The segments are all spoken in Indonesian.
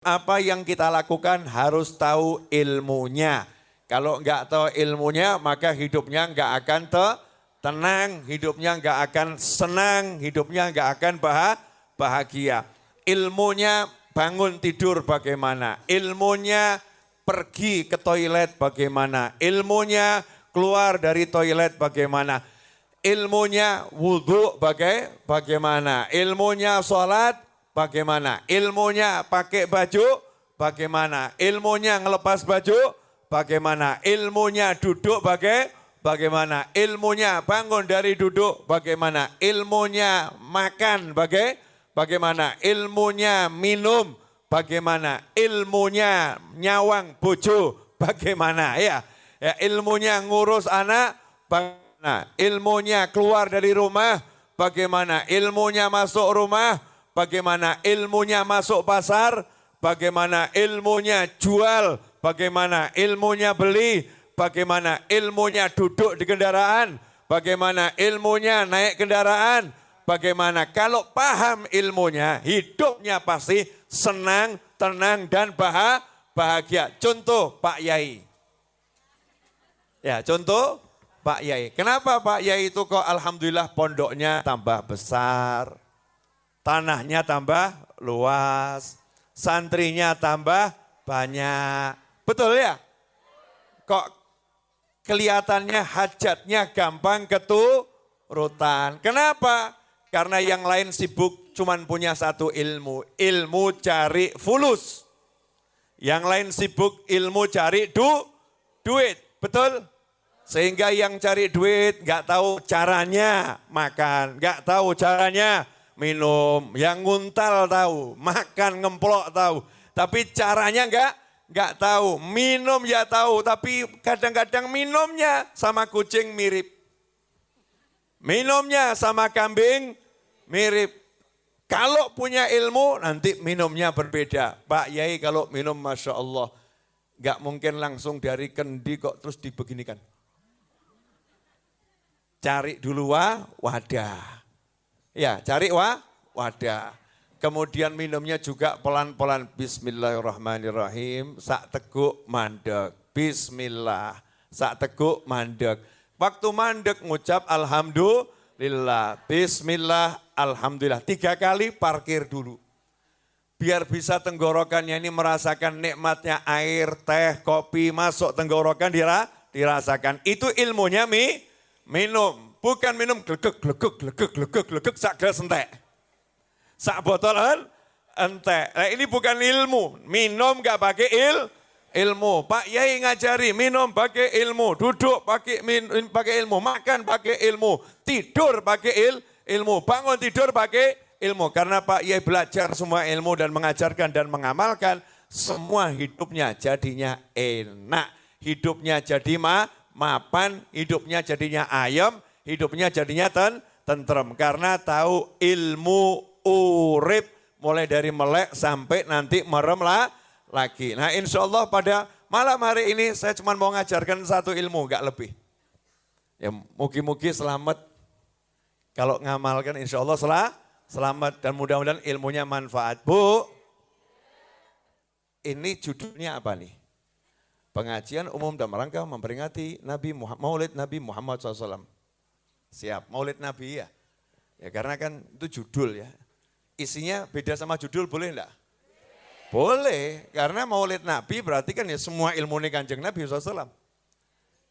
Apa yang kita lakukan harus tahu ilmunya. Kalau nggak tahu ilmunya maka hidupnya nggak akan tenang, hidupnya nggak akan senang, hidupnya nggak akan bahagia. Ilmunya bangun tidur bagaimana, ilmunya pergi ke toilet bagaimana, ilmunya keluar dari toilet bagaimana, ilmunya wudhu bagaimana, ilmunya sholat bagaimana, ilmunya pakai baju bagaimana, ilmunya ngelepas baju bagaimana, ilmunya duduk bagaimana, ilmunya bangun dari duduk bagaimana, ilmunya makan bagaimana, ilmunya minum bagaimana, ilmunya nyawang bojo bagaimana, ya ilmunya ngurus anak bagaimana, ilmunya keluar dari rumah bagaimana, ilmunya masuk rumah bagaimana, ilmunya masuk pasar bagaimana, ilmunya jual bagaimana, ilmunya beli bagaimana, ilmunya duduk di kendaraan bagaimana, ilmunya naik kendaraan bagaimana. Kalau paham ilmunya, hidupnya pasti senang, tenang, dan bahagia. Contoh Pak Yai. Ya, contoh Pak Yai. Kenapa Pak Yai itu kok alhamdulillah pondoknya tambah besar, tanahnya tambah luas, santrinya tambah banyak. Betul ya? Kok kelihatannya hajatnya gampang keturutan. Kenapa? Karena yang lain sibuk cuman punya satu ilmu. Ilmu cari fulus. Yang lain sibuk ilmu cari duit. Betul? Sehingga yang cari duit gak tahu caranya makan. Gak tahu caranya minum. Yang nguntal tahu. Makan ngemplok tahu. Tapi caranya gak tahu. Minum ya tahu. Tapi kadang-kadang minumnya sama kucing mirip. Minumnya sama kambing mirip. Kalau punya ilmu nanti minumnya berbeda. Pak Yai kalau minum Masya Allah. Gak mungkin langsung dari kendi kok terus dibeginikan. Cari dulu wadah. Ya cari wadah. Kemudian minumnya juga pelan-pelan. Bismillahirrahmanirrahim. Sak teguk mandek. Bismillah. Sak teguk mandek. Waktu mandek ngucap alhamdulillah. Bismillah. Alhamdulillah. 3 kali parkir dulu. Biar bisa tenggorokannya ini merasakan nikmatnya air, teh, kopi masuk tenggorokan dirasakan. Itu ilmunya minum. Bukan minum glegek sak gelas entek. Sak botol entek. Nah, ini bukan ilmu. Minum gak pakai ilmu. Pak Yai ngajari minum pakai ilmu. Duduk pakai ilmu. Makan pakai ilmu. Tidur pakai ilmu. Bangun tidur pakai ilmu. Karena Pak Yai belajar semua ilmu dan mengajarkan dan mengamalkan, semua hidupnya jadinya enak. Hidupnya jadi mapan, hidupnya jadinya ayam, hidupnya jadinya tentrem. Karena tahu ilmu urip mulai dari melek sampai nanti merem lagi. Nah insya Allah pada malam hari ini saya cuma mau ngajarkan satu ilmu, gak lebih. Ya mugi-mugi selamat. Kalau ngamalkan insya Allah selamat dan mudah-mudahan ilmunya manfaat. Bu, ini judulnya apa nih? Pengajian umum dalam rangka memperingati Maulid Nabi Muhammad SAW. Siap, Maulid Nabi ya. Ya karena kan itu judul ya. Isinya beda sama judul boleh enggak? Boleh, karena Maulid Nabi berarti kan ya semua ilmu Kanjeng Nabi SAW.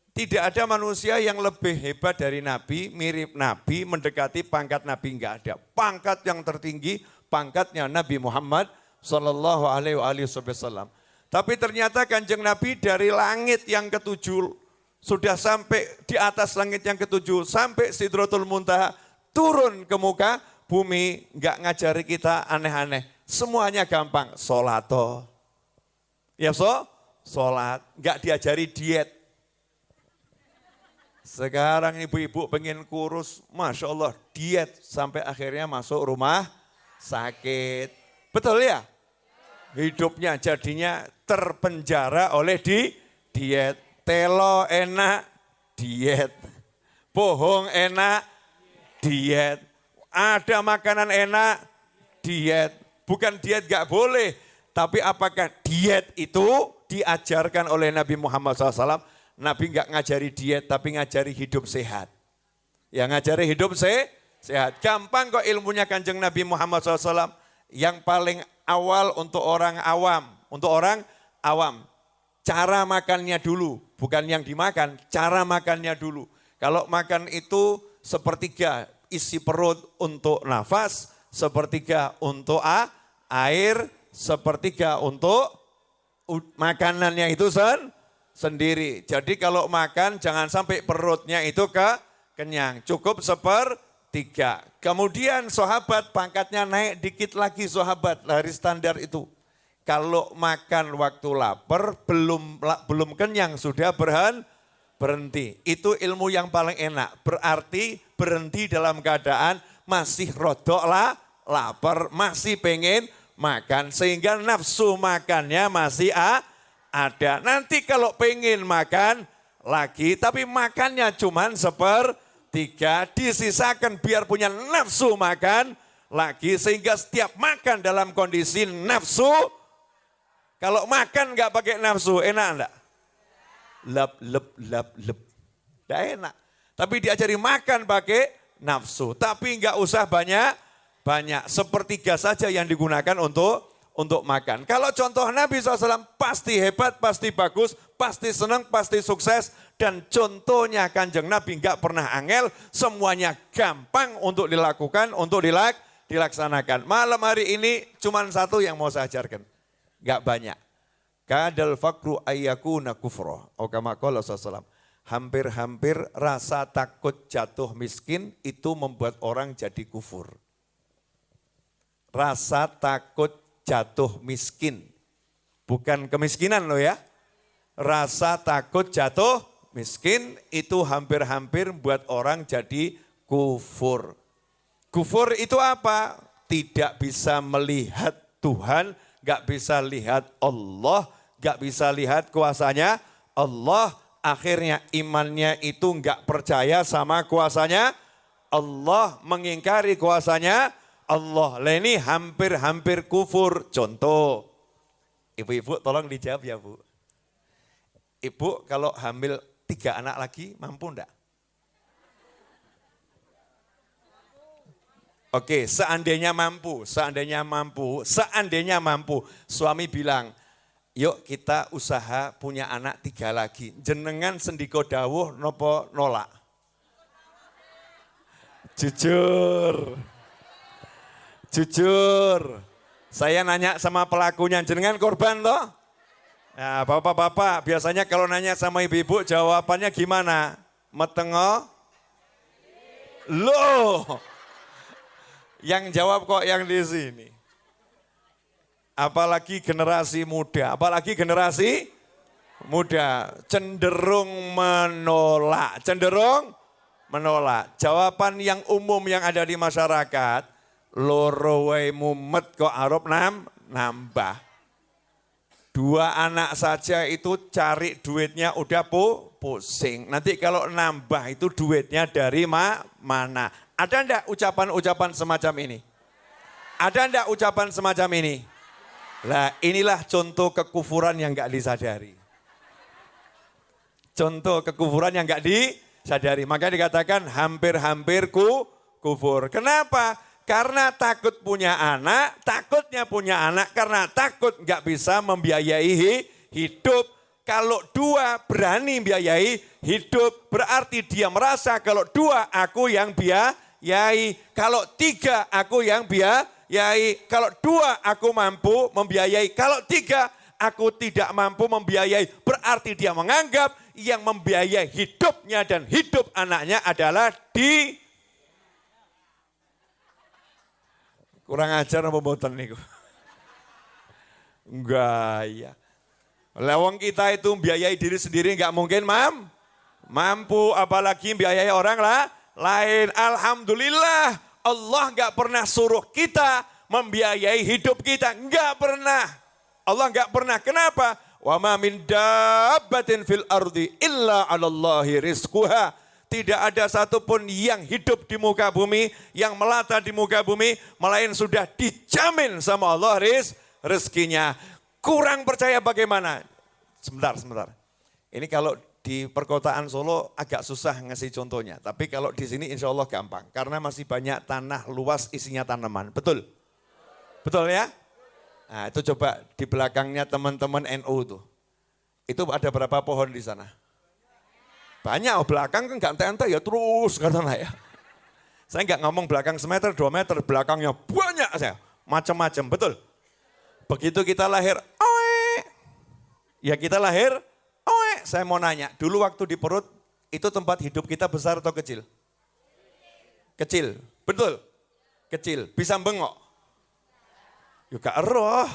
Tidak ada manusia yang lebih hebat dari Nabi, mirip Nabi, mendekati pangkat Nabi, enggak ada. Pangkat yang tertinggi, pangkatnya Nabi Muhammad sallallahu alaihi wasallam. Tapi ternyata Kanjeng Nabi dari langit yang ketujuh, sudah sampai di atas langit yang ketujuh, sampai Sidratul Muntaha, turun ke muka bumi, enggak ngajari kita aneh-aneh. Semuanya gampang, sholato. Ya sholat, enggak diajari diet. Sekarang ibu-ibu pengen kurus, Masya Allah diet sampai akhirnya masuk rumah sakit. Betul ya? Hidupnya jadinya terpenjara oleh diet. Telo enak, diet. Bohong enak, diet. Ada makanan enak, diet. Bukan diet gak boleh, Tapi apakah diet itu diajarkan oleh Nabi Muhammad SAW? Nabi enggak ngajari diet tapi ngajari hidup sehat. Yang ngajari hidup sehat. Gampang kok ilmunya Kanjeng Nabi Muhammad SAW. Yang paling awal untuk orang awam. Untuk orang awam. Cara makannya dulu. Bukan yang dimakan, cara makannya dulu. Kalau makan itu sepertiga isi perut untuk nafas. Sepertiga untuk air. Sepertiga untuk makanannya itu sendiri. Jadi kalau makan jangan sampai perutnya itu kenyang. Cukup sepertiga. Kemudian sahabat pangkatnya naik dikit lagi sahabat. Dari standar itu. Kalau makan waktu lapar belum kenyang sudah berhenti. Itu ilmu yang paling enak. Berarti berhenti dalam keadaan masih rodok lapar. Masih pengen makan. Sehingga nafsu makannya masih ada. Nanti kalau pengen makan lagi tapi makannya cuman sepertiga. Disisakan biar punya nafsu makan lagi. Sehingga setiap makan dalam kondisi nafsu. Kalau makan nggak pakai nafsu, enak enggak? Lep. Enggak enak. Tapi diajari makan pakai nafsu. Tapi nggak usah banyak. Sepertiga saja yang digunakan untuk makan. Kalau contoh Nabi SAW pasti hebat, pasti bagus, pasti senang, pasti sukses. Dan contohnya Kanjeng Nabi nggak pernah angel. Semuanya gampang untuk dilakukan, untuk dilaksanakan. Malam hari ini cuma satu yang mau saya ajarkan. Enggak banyak. Kadal fakru ayyakuna kufra. Kama qala sallallahu. Hampir-hampir rasa takut jatuh miskin itu membuat orang jadi kufur. Rasa takut jatuh miskin. Bukan kemiskinan loh ya. Rasa takut jatuh miskin itu hampir-hampir membuat orang jadi kufur. Kufur itu apa? Tidak bisa melihat Tuhan. Gak bisa lihat Allah, gak bisa lihat kuasanya Allah. Akhirnya imannya itu gak percaya sama kuasanya Allah, mengingkari kuasanya Allah. Lah ini hampir-hampir kufur. Contoh, ibu-ibu tolong dijawab ya Bu. Ibu kalau hamil 3 anak lagi mampu enggak? Oke, seandainya mampu, suami bilang, yuk kita usaha punya anak 3 lagi. Jenengan sendiko dawuh nopo nolak? Jujur. Saya nanya sama pelakunya, jenengan korban toh? Nah, bapak-bapak biasanya kalau nanya sama ibu-ibu jawabannya gimana? Metengo? Loh. Yang jawab kok yang di sini. Apalagi generasi muda cenderung menolak. Jawaban yang umum yang ada di masyarakat, loro wae mumet kok arep nambah. 2 anak saja itu cari duitnya udah pusing. Nanti kalau nambah itu duitnya dari mana? Ada enggak ucapan-ucapan semacam ini? Lah inilah contoh kekufuran yang enggak disadari. Maka dikatakan hampir-hampir kufur. Kenapa? Karena takutnya punya anak karena takut enggak bisa membiayai hidup. Kalau 2 berani biayai hidup berarti dia merasa kalau 2 aku yang biayai. Kalau 3 aku yang biayai. Kalau 2 aku mampu membiayai. Kalau 3 aku tidak mampu membiayai. Berarti dia menganggap yang membiayai hidupnya dan hidup anaknya adalah kurang ajar apa mboten niku? Enggak ya. Lawang kita itu biayai diri sendiri enggak mungkin mampu apalagi biayai orang lain. Alhamdulillah Allah enggak pernah suruh kita membiayai hidup kita. Enggak pernah. Allah enggak pernah. Kenapa? Wa ma min dabbatin fil ardi illa 'alallahi rizquha. Tidak ada satupun yang hidup di muka bumi, yang melata di muka bumi, melainkan sudah dijamin sama Allah rezekinya. Kurang percaya bagaimana? Sebentar. Ini kalau di perkotaan Solo agak susah ngasih contohnya. Tapi kalau di sini insya Allah gampang. Karena masih banyak tanah luas isinya tanaman. Betul? Betul ya? Nah itu coba di belakangnya teman-teman NU tuh. Itu ada berapa pohon di sana? Banyak, belakang kan gak ente-ente ya terus katanya ya. Saya nggak ngomong belakang semeter, 2 meter, belakangnya banyak saya. Macam-macam, betul? Begitu kita lahir, ya kita lahir, saya mau nanya, dulu waktu di perut, itu tempat hidup kita besar atau kecil? Kecil, betul? Kecil, bisa bengok? Juga eroh.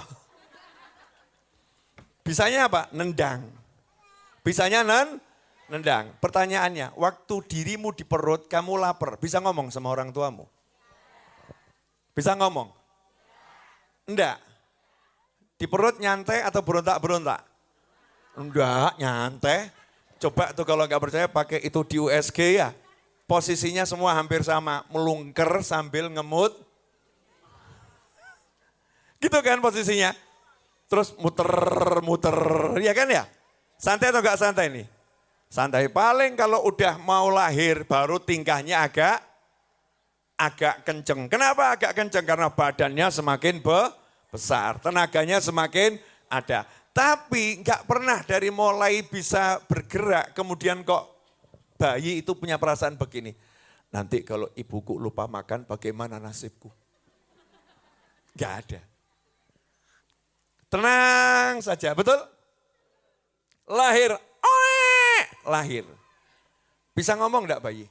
Bisanya apa? Nendang. Bisanya nendang. Pertanyaannya, waktu dirimu di perut, kamu lapar, bisa ngomong sama orang tuamu? Bisa ngomong? Enggak. Di perut nyantai atau berontak-berontak? Enggak, nyantai. Coba tuh kalau nggak percaya pakai itu di USG ya. Posisinya semua hampir sama, melungker sambil ngemut. Gitu kan posisinya. Terus muter-muter, ya kan ya? Santai atau enggak santai nih? Santai, paling kalau udah mau lahir baru tingkahnya agak kenceng. Kenapa agak kenceng? Karena badannya semakin besar, tenaganya semakin ada. Tapi nggak pernah dari mulai bisa bergerak, kemudian kok bayi itu punya perasaan begini. Nanti kalau ibuku lupa makan bagaimana nasibku? Nggak ada. Tenang saja, betul? Lahir. Bisa ngomong enggak bayi?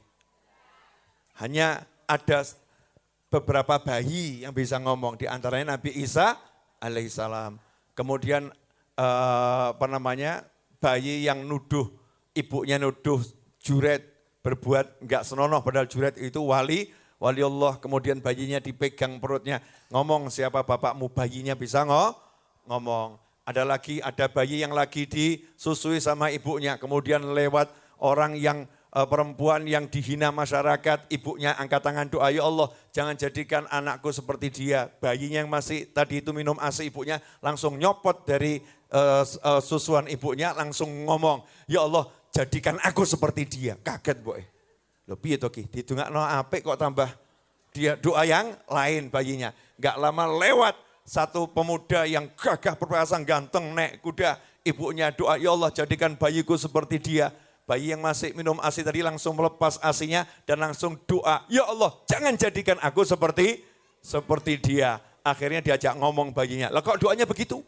Hanya ada beberapa bayi yang bisa ngomong. Di antaranya Nabi Isa alaihissalam. Kemudian bayi yang nuduh, ibunya nuduh Juret berbuat enggak senonoh. Padahal Juret itu wali Allah. Kemudian bayinya dipegang perutnya. Ngomong siapa bapakmu, bayinya bisa ngomong. Ada bayi yang lagi disusui sama ibunya, kemudian lewat orang yang perempuan yang dihina masyarakat, ibunya angkat tangan doa, ya Allah jangan jadikan anakku seperti dia. Bayinya yang masih tadi itu minum ASI, ibunya langsung nyopot dari susuan ibunya, langsung ngomong, ya Allah jadikan aku seperti dia. Kaget boy. Lebih itu didungakno apik kok tambah dia doa yang lain bayinya. Gak lama lewat satu pemuda yang gagah perkasa, ganteng, naik kuda. Ibunya doa, ya Allah jadikan bayiku seperti dia. Bayi yang masih minum ASI tadi langsung melepas ASInya dan langsung doa, ya Allah jangan jadikan aku seperti dia. Akhirnya diajak ngomong bayinya, lah kok doanya begitu?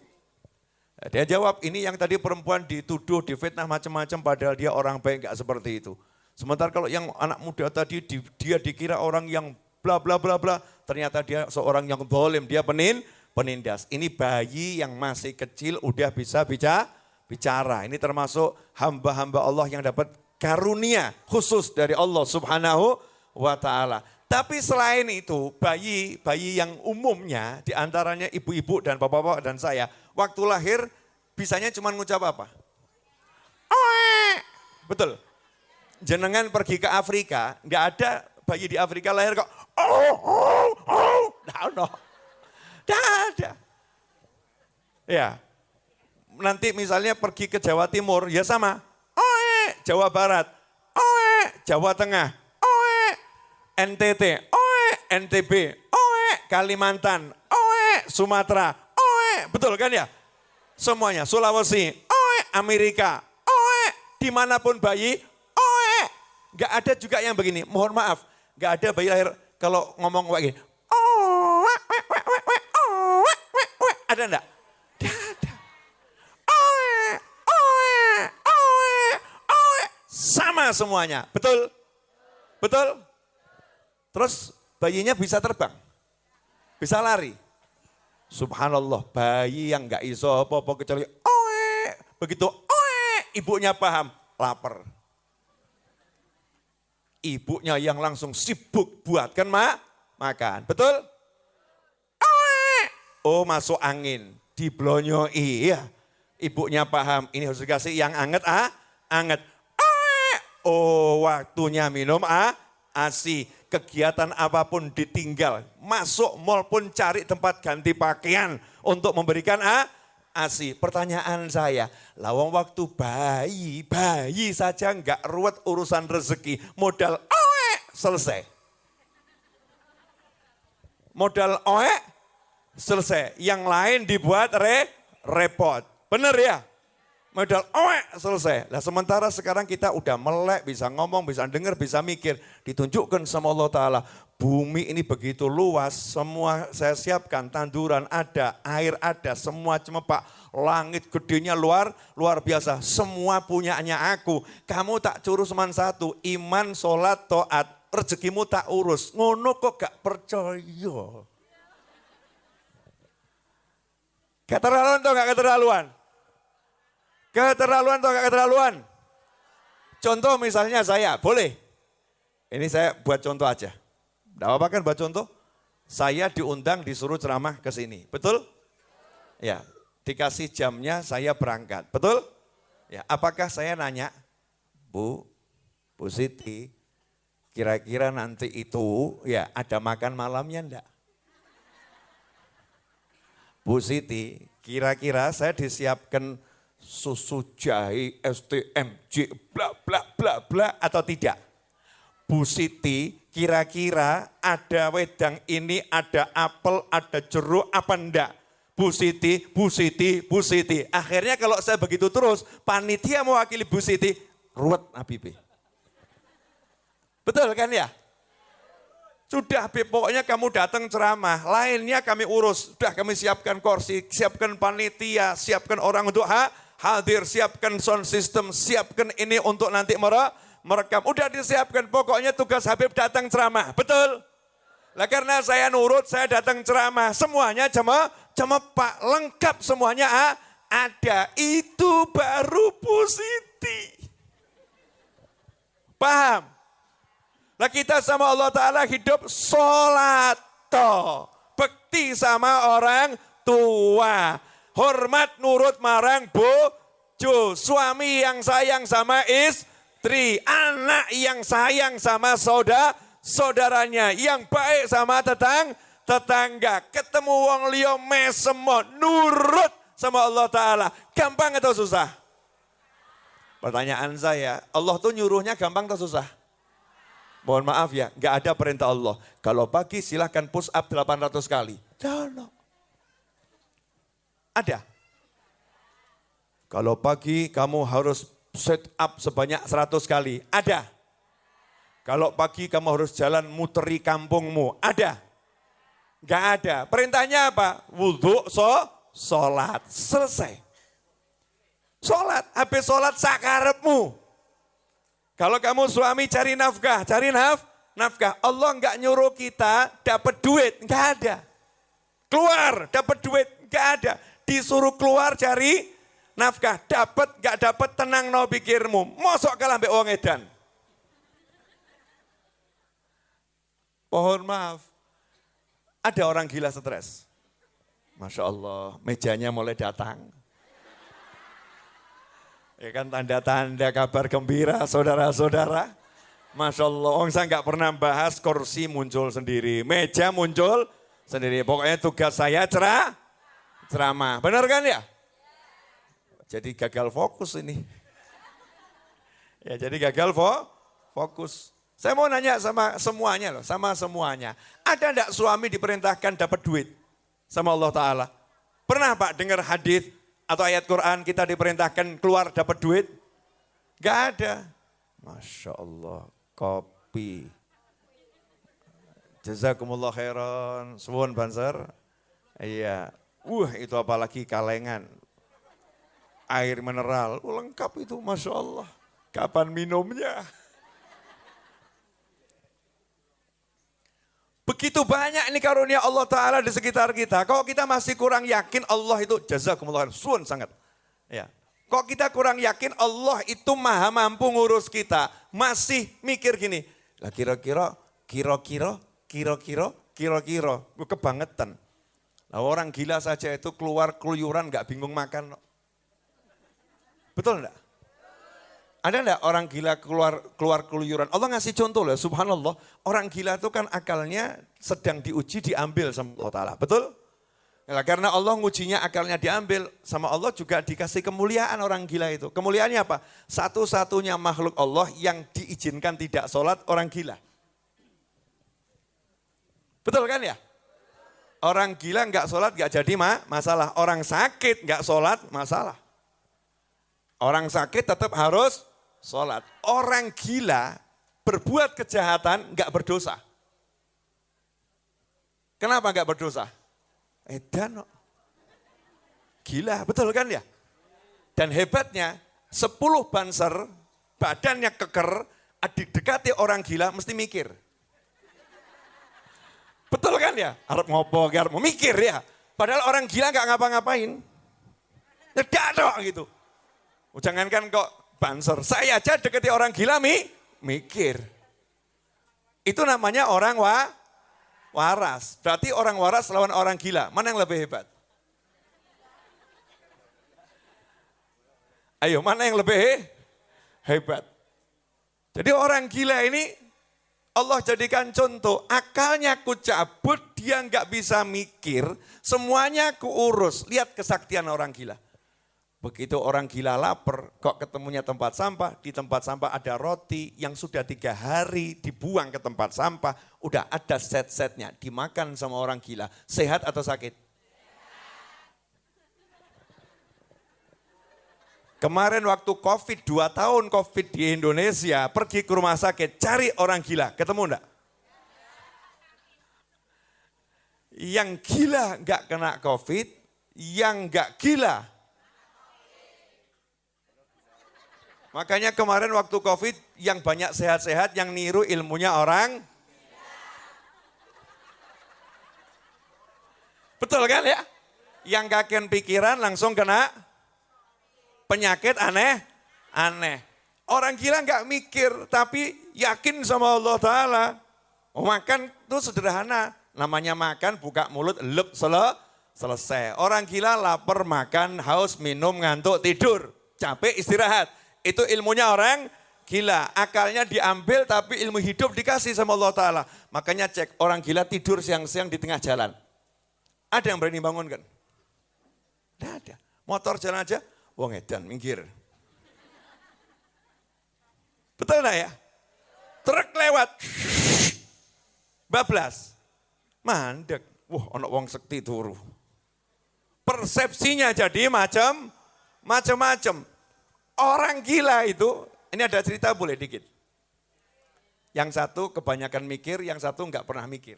Dia jawab, ini yang tadi perempuan dituduh, difitnah macam-macam padahal dia orang baik, gak seperti itu. Sementara kalau yang anak muda tadi dia dikira orang yang bla bla bla bla, ternyata dia seorang yang zalim, dia penindas. Ini bayi yang masih kecil udah bisa bicara. Ini termasuk hamba-hamba Allah yang dapat karunia khusus dari Allah Subhanahu wa ta'ala. Tapi selain itu bayi yang umumnya diantaranya ibu-ibu dan bapak-bapak dan saya. Waktu lahir bisanya cuma ngucap apa? Betul. Jenengan pergi ke Afrika, nggak ada bayi di Afrika lahir kok. Tidak ada. Ya, nanti misalnya pergi ke Jawa Timur, ya sama. Jawa Barat, Jawa Tengah, NTT, NTB, Kalimantan, Sumatera, betul kan ya? Semuanya, Sulawesi, Amerika, dimanapun bayi, gak ada juga yang begini. Mohon maaf, gak ada bayi lahir kalau ngomong kayak gini. Ada enggak? Tidak ada. Sama semuanya, betul? Betul? Terus bayinya bisa terbang, bisa lari. Subhanallah, bayi yang enggak iso apa-apa kecuali begitu ibunya paham, lapar. Ibunya yang langsung sibuk buatkan makan, betul? Oh masuk angin, diblonyoi ya. Ibunya paham, ini harus dikasih yang anget anget. Oh waktunya minum ASI. Kegiatan apapun ditinggal, masuk mall pun cari tempat ganti pakaian untuk memberikan ASI. Pertanyaan saya, lawang waktu bayi saja enggak ruwet urusan rezeki, modal selesai. Modal selesai, yang lain dibuat repot. Benar ya? Modal selesai. Nah sementara sekarang kita udah melek, bisa ngomong, bisa dengar, bisa mikir. Ditunjukkan sama Allah Ta'ala. Bumi ini begitu luas, semua saya siapkan, tanduran ada, air ada, semua cemepak. Langit gedenya luar biasa, semua punyanya aku. Kamu tak curus cuma satu, iman, sholat, to'at, rezekimu tak urus. Ngono kok gak percaya. Keterlaluan atau gak keterlaluan? Keterlaluan atau gak keterlaluan? Contoh misalnya saya, boleh? Ini saya buat contoh aja. Tidak apa-apa kan buat contoh? Saya diundang disuruh ceramah ke sini, betul? Ya, dikasih jamnya saya berangkat, betul? Ya, apakah saya nanya, Bu Siti, kira-kira nanti itu ya ada makan malamnya enggak? Bu Siti, kira-kira saya disiapkan susu jahe, STMJ, bla bla bla bla atau tidak? Bu Siti, kira-kira ada wedang ini, ada apel, ada jeruk, apa enggak? Bu Siti, Bu Siti, Bu Siti. Akhirnya kalau saya begitu terus, panitia mewakili Bu Siti, ruwet Habibie. Betul kan ya? Sudah Habib, pokoknya kamu datang ceramah, lainnya kami urus. Sudah kami siapkan kursi, siapkan panitia, siapkan orang untuk hadir, siapkan sound system, siapkan ini untuk nanti merekam. Udah disiapkan, pokoknya tugas Habib datang ceramah, betul? Lah karena saya nurut, saya datang ceramah, semuanya cemepak, lengkap semuanya ada. Itu baru Siti. Paham? Lah kita sama Allah Ta'ala hidup sholat, bekti sama orang tua. Hormat nurut marang bojo, suami yang sayang sama istri, anak yang sayang sama saudaranya, yang baik sama tetangga, ketemu wong liya mesemo, nurut sama Allah Ta'ala. Gampang atau susah? Pertanyaan saya, Allah tuh nyuruhnya gampang atau susah? Mohon maaf ya, gak ada perintah Allah. Kalau pagi silahkan push up 800 kali. No. Ada. Kalau pagi kamu harus set up sebanyak 100 kali. Ada. Kalau pagi kamu harus jalan muteri kampungmu. Ada. Gak ada. Perintahnya apa? Wudhu, sholat. Selesai. Sholat. Habis sholat sakarepmu. Kalau kamu suami cari nafkah. Nafkah. Allah enggak nyuruh kita dapat duit. Enggak ada. Keluar dapat duit. Enggak ada. Disuruh keluar cari nafkah. Dapat enggak dapat tenang no pikirmu. Mosok kalah mbek wong edan. Mohon maaf. Ada orang gila stres. Masya Allah, mejanya mulai datang. Ya kan tanda-tanda kabar gembira saudara-saudara. Masya Allah, saya nggak pernah bahas kursi muncul sendiri. Meja muncul sendiri. Pokoknya tugas saya ceramah. Benar kan ya? Jadi gagal fokus ini. Ya jadi gagal fokus. Saya mau nanya sama semuanya loh, sama semuanya. Ada enggak suami diperintahkan dapat duit sama Allah Ta'ala? Pernah Pak dengar hadis atau ayat Quran kita diperintahkan keluar dapat duit? Gak ada. Masya Allah, kopi. Jazakumullah khairan, suwun Banser. Iya, itu apalagi kalengan. Air mineral, lengkap itu Masya Allah. Kapan minumnya? Begitu banyak ini karunia Allah Ta'ala di sekitar kita. Kalau kita masih kurang yakin Allah itu jazakumullah suun sangat. Ya. Kok kita kurang yakin Allah itu maha mampu ngurus kita. Masih mikir gini. Lah kira-kira. Kebangetan. Lah orang gila saja itu keluar keluyuran gak bingung makan. Betul enggak? Ada enggak orang gila keluar keluyuran? Allah ngasih contoh loh, subhanallah. Orang gila itu kan akalnya sedang diuji, diambil sama Allah Ta'ala. Betul? Nah, karena Allah ngujinya akalnya diambil, sama Allah juga dikasih kemuliaan orang gila itu. Kemuliaannya apa? Satu-satunya makhluk Allah yang diizinkan tidak sholat orang gila. Betul kan ya? Orang gila nggak sholat nggak jadi masalah. Orang sakit nggak sholat masalah. Orang sakit tetap harus sholat. Orang gila berbuat kejahatan nggak berdosa. Kenapa nggak berdosa? Edan, gila, betul kan ya? Dan hebatnya 10 banser, badannya keker, didekati orang gila mesti mikir. Betul kan ya? Harap ngopo, harap memikir ya. Padahal orang gila nggak ngapa-ngapain. Tidak dong gitu. Jangankan kok banser, saya aja dekati orang gila mikir. Itu namanya orang waras. Berarti orang waras lawan orang gila. Mana yang lebih hebat? Ayo, mana yang lebih hebat? Jadi orang gila ini Allah jadikan contoh. Akalnya ku cabut, dia nggak bisa mikir. Semuanya ku urus. Lihat kesaktian orang gila. Begitu orang gila lapar, kok ketemunya tempat sampah, di tempat sampah ada roti yang sudah 3 hari dibuang ke tempat sampah, udah ada set-setnya, dimakan sama orang gila. Sehat atau sakit? Kemarin waktu COVID, 2 tahun COVID di Indonesia, pergi ke rumah sakit, cari orang gila, ketemu enggak? Yang gila enggak kena COVID, yang enggak gila. Makanya kemarin waktu COVID yang banyak sehat-sehat, yang niru ilmunya orang. Betul kan ya? Yang kakean pikiran langsung kena penyakit aneh. Orang gila nggak mikir, tapi yakin sama Allah Ta'ala. Oh, makan itu sederhana, namanya makan buka mulut, selesai. Orang gila lapar, makan, haus, minum, ngantuk, tidur, capek, istirahat. Itu ilmunya orang gila, akalnya diambil tapi ilmu hidup dikasih sama Allah Ta'ala. Makanya cek orang gila tidur siang-siang di tengah jalan. Ada yang berani bangun kan? Tidak ada. Motor jalan aja, wong edan, minggir. Betul enggak ya? Truk lewat, bablas, mandek. Wah, ono wong sekti turu. Persepsinya jadi macam-macam. Orang gila itu, ini ada cerita boleh dikit. Yang satu kebanyakan mikir, yang satu enggak pernah mikir.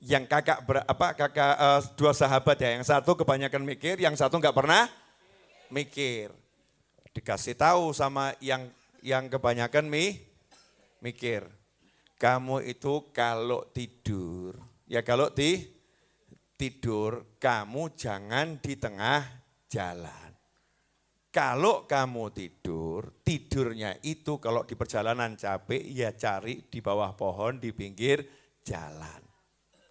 Yang kakak 2 sahabat ya, yang satu kebanyakan mikir, yang satu enggak pernah mikir. Dikasih tahu sama yang kebanyakan mikir. Kamu itu kalau tidur, ya kalau tidur, kamu jangan di tengah jalan. Kalau kamu tidur, tidurnya itu kalau di perjalanan capek, ya cari di bawah pohon, di pinggir jalan.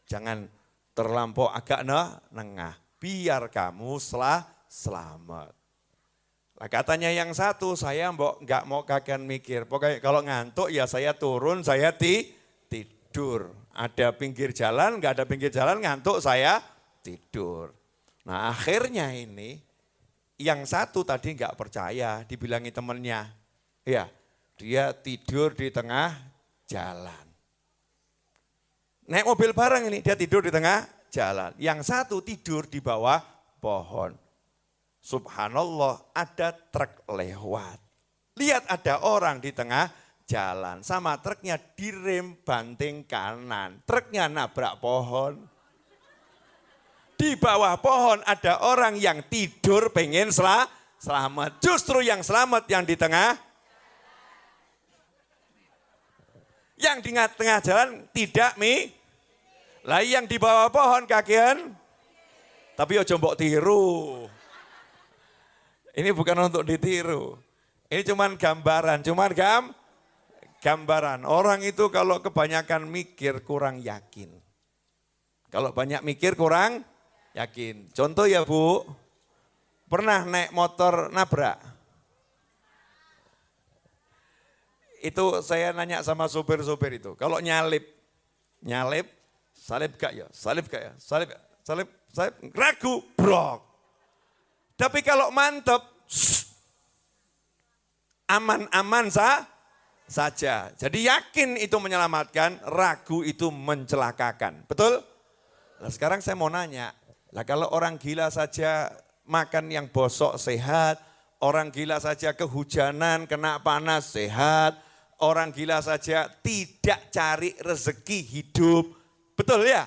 Jangan terlampau agak nengah, biar kamu selamat. Nah, katanya yang satu, saya nggak mau kakean mikir, pokoknya kalau ngantuk ya saya turun, saya tidur. Ada pinggir jalan, nggak ada pinggir jalan, ngantuk saya tidur. Nah akhirnya ini, yang satu tadi nggak percaya, dibilangi temennya, ya dia tidur di tengah jalan. Naik mobil bareng ini, dia tidur di tengah jalan. Yang satu tidur di bawah pohon. Subhanallah, ada truk lewat. Lihat ada orang di tengah jalan, sama truknya direm banting kanan. Truknya nabrak pohon. Di bawah pohon ada orang yang tidur pengen selamat. Justru yang selamat yang di tengah. Yang di tengah jalan tidak lah yang di bawah pohon kakian. Tapi ojo mbok tiru. Ini bukan untuk ditiru. Ini cuman gambaran, gambaran. Orang itu kalau kebanyakan mikir kurang yakin. Kalau banyak mikir kurang yakin. Contoh ya Bu, pernah naik motor nabrak? Itu saya nanya sama sopir-sopir itu, kalau nyalip, salib gak ya? Salib gak ya? Salib. Saya ragu, brok. Tapi kalau mantep, aman-aman saja. Jadi yakin itu menyelamatkan, ragu itu mencelakakan. Betul? Nah sekarang saya mau nanya, lah kalau orang gila saja makan yang bosok sehat, orang gila saja kehujanan, kena panas sehat, orang gila saja tidak cari rezeki hidup. Betul ya?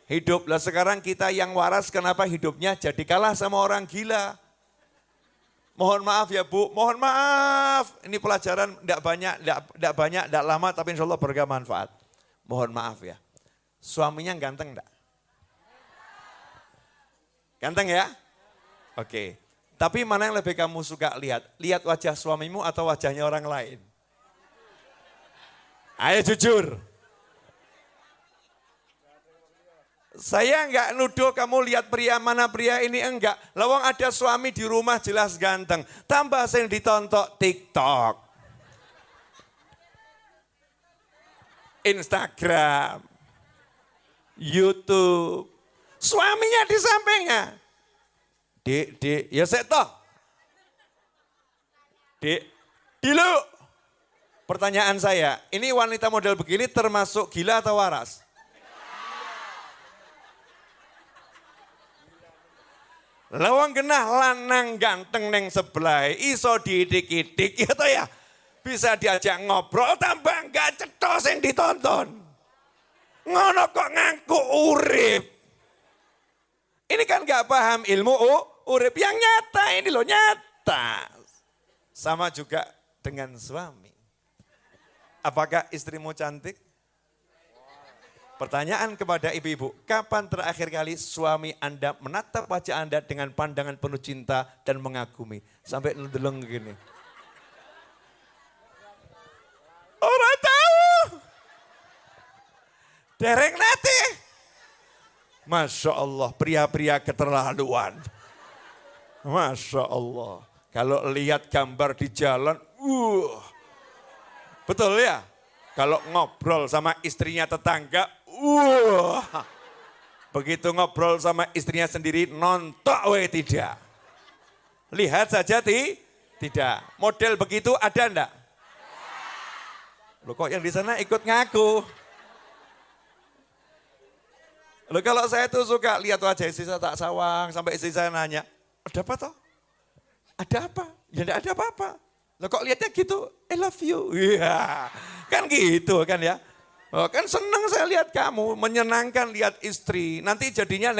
Hidup. Lah sekarang kita yang waras kenapa hidupnya jadi kalah sama orang gila? Mohon maaf ya Bu, mohon maaf. Ini pelajaran tidak lama tapi insya Allah bermanfaat. Mohon maaf ya. Suaminya ganteng enggak? Ganteng ya? Oke. Tapi mana yang lebih kamu suka lihat? Lihat wajah suamimu atau wajahnya orang lain? Ayo jujur. Saya enggak nuduh kamu lihat pria mana pria ini enggak. Lawang ada suami di rumah jelas ganteng. Tambah sing ditonton TikTok. Instagram. YouTube. Suaminya di sampingnya. Dek, ya saya toh. Dek, dulu. Pertanyaan saya, ini wanita model begini termasuk gila atau waras? Lawang genah lanang ganteng neng sebelah, iso didik-idik ya toh ya. Bisa diajak ngobrol tambah enggak cetos yang ditonton. Ngono kok ngaku urip. Ini kan enggak paham ilmu urip yang nyata ini loh nyata. Sama juga dengan suami. Apakah istrimu cantik? Pertanyaan kepada ibu-ibu, kapan terakhir kali suami Anda menatap wajah Anda dengan pandangan penuh cinta dan mengagumi? Sampai ngedeleng gini. Orang tahu. Dereng nanti. Masya Allah, pria-pria keterlaluan. Masya Allah. Kalau lihat gambar di jalan, betul ya? Kalau ngobrol sama istrinya tetangga, begitu ngobrol sama istrinya sendiri, nontok tidak. Lihat saja tidak. Model begitu ada enggak? Loh kok yang di sana ikut ngaku? Loh kalau saya tuh suka lihat wajah istri saya tak sawang, sampai istri saya nanya, ada apa toh? Ada apa? Ya enggak ada apa-apa. Loh kok lihatnya gitu, I love you. Iya, kan gitu kan ya. Oh, kan senang saya lihat kamu, menyenangkan lihat istri. Nanti jadinya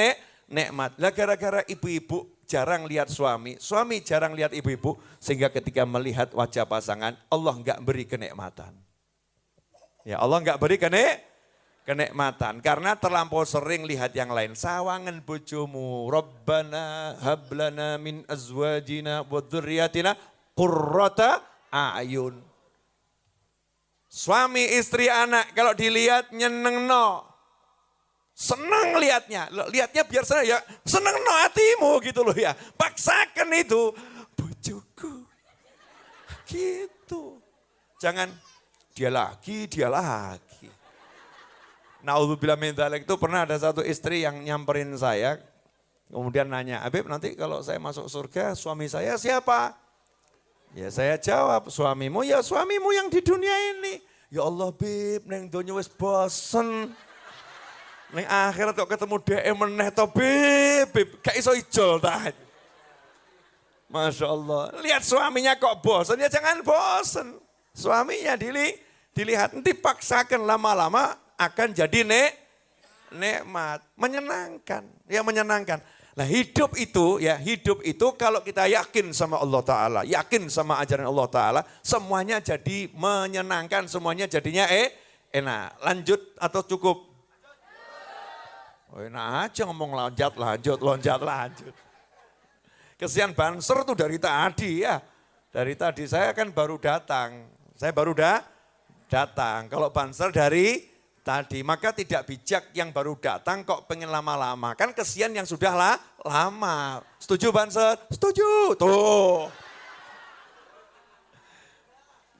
nikmat. Lah gara-gara ibu-ibu jarang lihat suami jarang lihat ibu-ibu. Sehingga ketika melihat wajah pasangan, Allah enggak beri kenikmatan. Ya Allah enggak beri kenikmatan. Karena terlampau sering lihat yang lain. Sawangan bojomu, Rabbana hablana min azwajina wa dzurriyyatina qurrata a'yun. Suami, istri, anak kalau dilihat nyenengno. Senang lihatnya. Lihatnya biar senang ya, senengno hatimu gitu loh ya. Paksakan itu. Bojoku. Gitu. Jangan dia lagi. Naudzubillah min dzalik itu pernah ada satu istri yang nyamperin saya. Kemudian nanya, Habib nanti kalau saya masuk surga suami saya siapa? Ya saya jawab, suamimu ya suamimu yang di dunia ini. Ya Allah Bib, neng donya wis bosen. Neng akhirat kok ketemu DM meneh to Bib, gak iso ijol ta. Masya Allah, lihat suaminya kok bosen, ya jangan bosen. Suaminya dilihat, nanti paksakan lama-lama akan jadi nikmat, menyenangkan, ya menyenangkan. Nah hidup itu kalau kita yakin sama Allah Ta'ala, yakin sama ajaran Allah Ta'ala, semuanya jadi menyenangkan, semuanya jadinya enak. Lanjut atau cukup? Oh, enak aja ngomong lanjut. Kesian Banser tuh dari tadi ya. Dari tadi saya kan baru datang. Kalau Banser dari tadi, maka tidak bijak yang baru datang kok pengen lama-lama. Kan kesian yang sudah lama. Setuju Banser? Setuju. Tuh.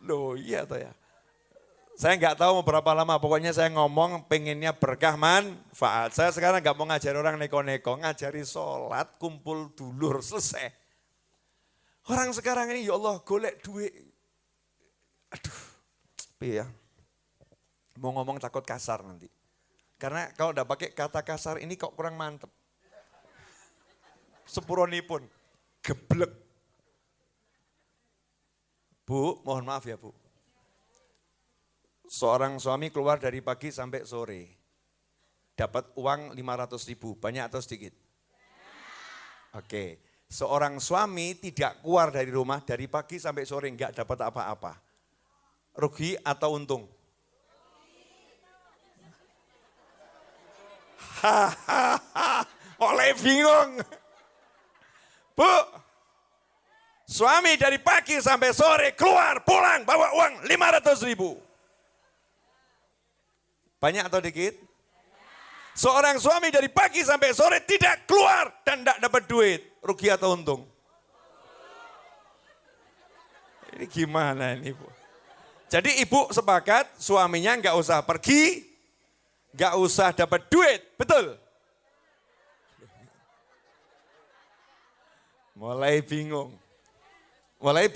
Loh iya toh ya. Saya nggak tahu mau berapa lama, pokoknya saya ngomong pengennya berkah manfaat. Saya sekarang nggak mau ngajari orang neko-neko, ngajari sholat, kumpul dulur, selesai. Orang sekarang ini ya Allah golek duit. Aduh, ya. Mau ngomong takut kasar nanti. Karena kalau udah pakai kata kasar ini kok kurang mantep. Sepuronipun, geblek. Bu, mohon maaf ya Bu. Seorang suami keluar dari pagi sampai sore. Dapat uang 500.000, banyak atau sedikit? Oke, seorang suami tidak keluar dari rumah dari pagi sampai sore enggak dapat apa-apa. Rugi atau untung? Oleh bingung. Bu, suami dari pagi sampai sore keluar, pulang, bawa uang 500.000. Banyak atau dikit? Seorang suami dari pagi sampai sore tidak keluar dan tidak dapat duit. Rugi atau untung? Ini gimana ini Bu? Jadi ibu sepakat suaminya nggak usah pergi, nggak usah dapat duit, betul? Mulai bingung. Mulai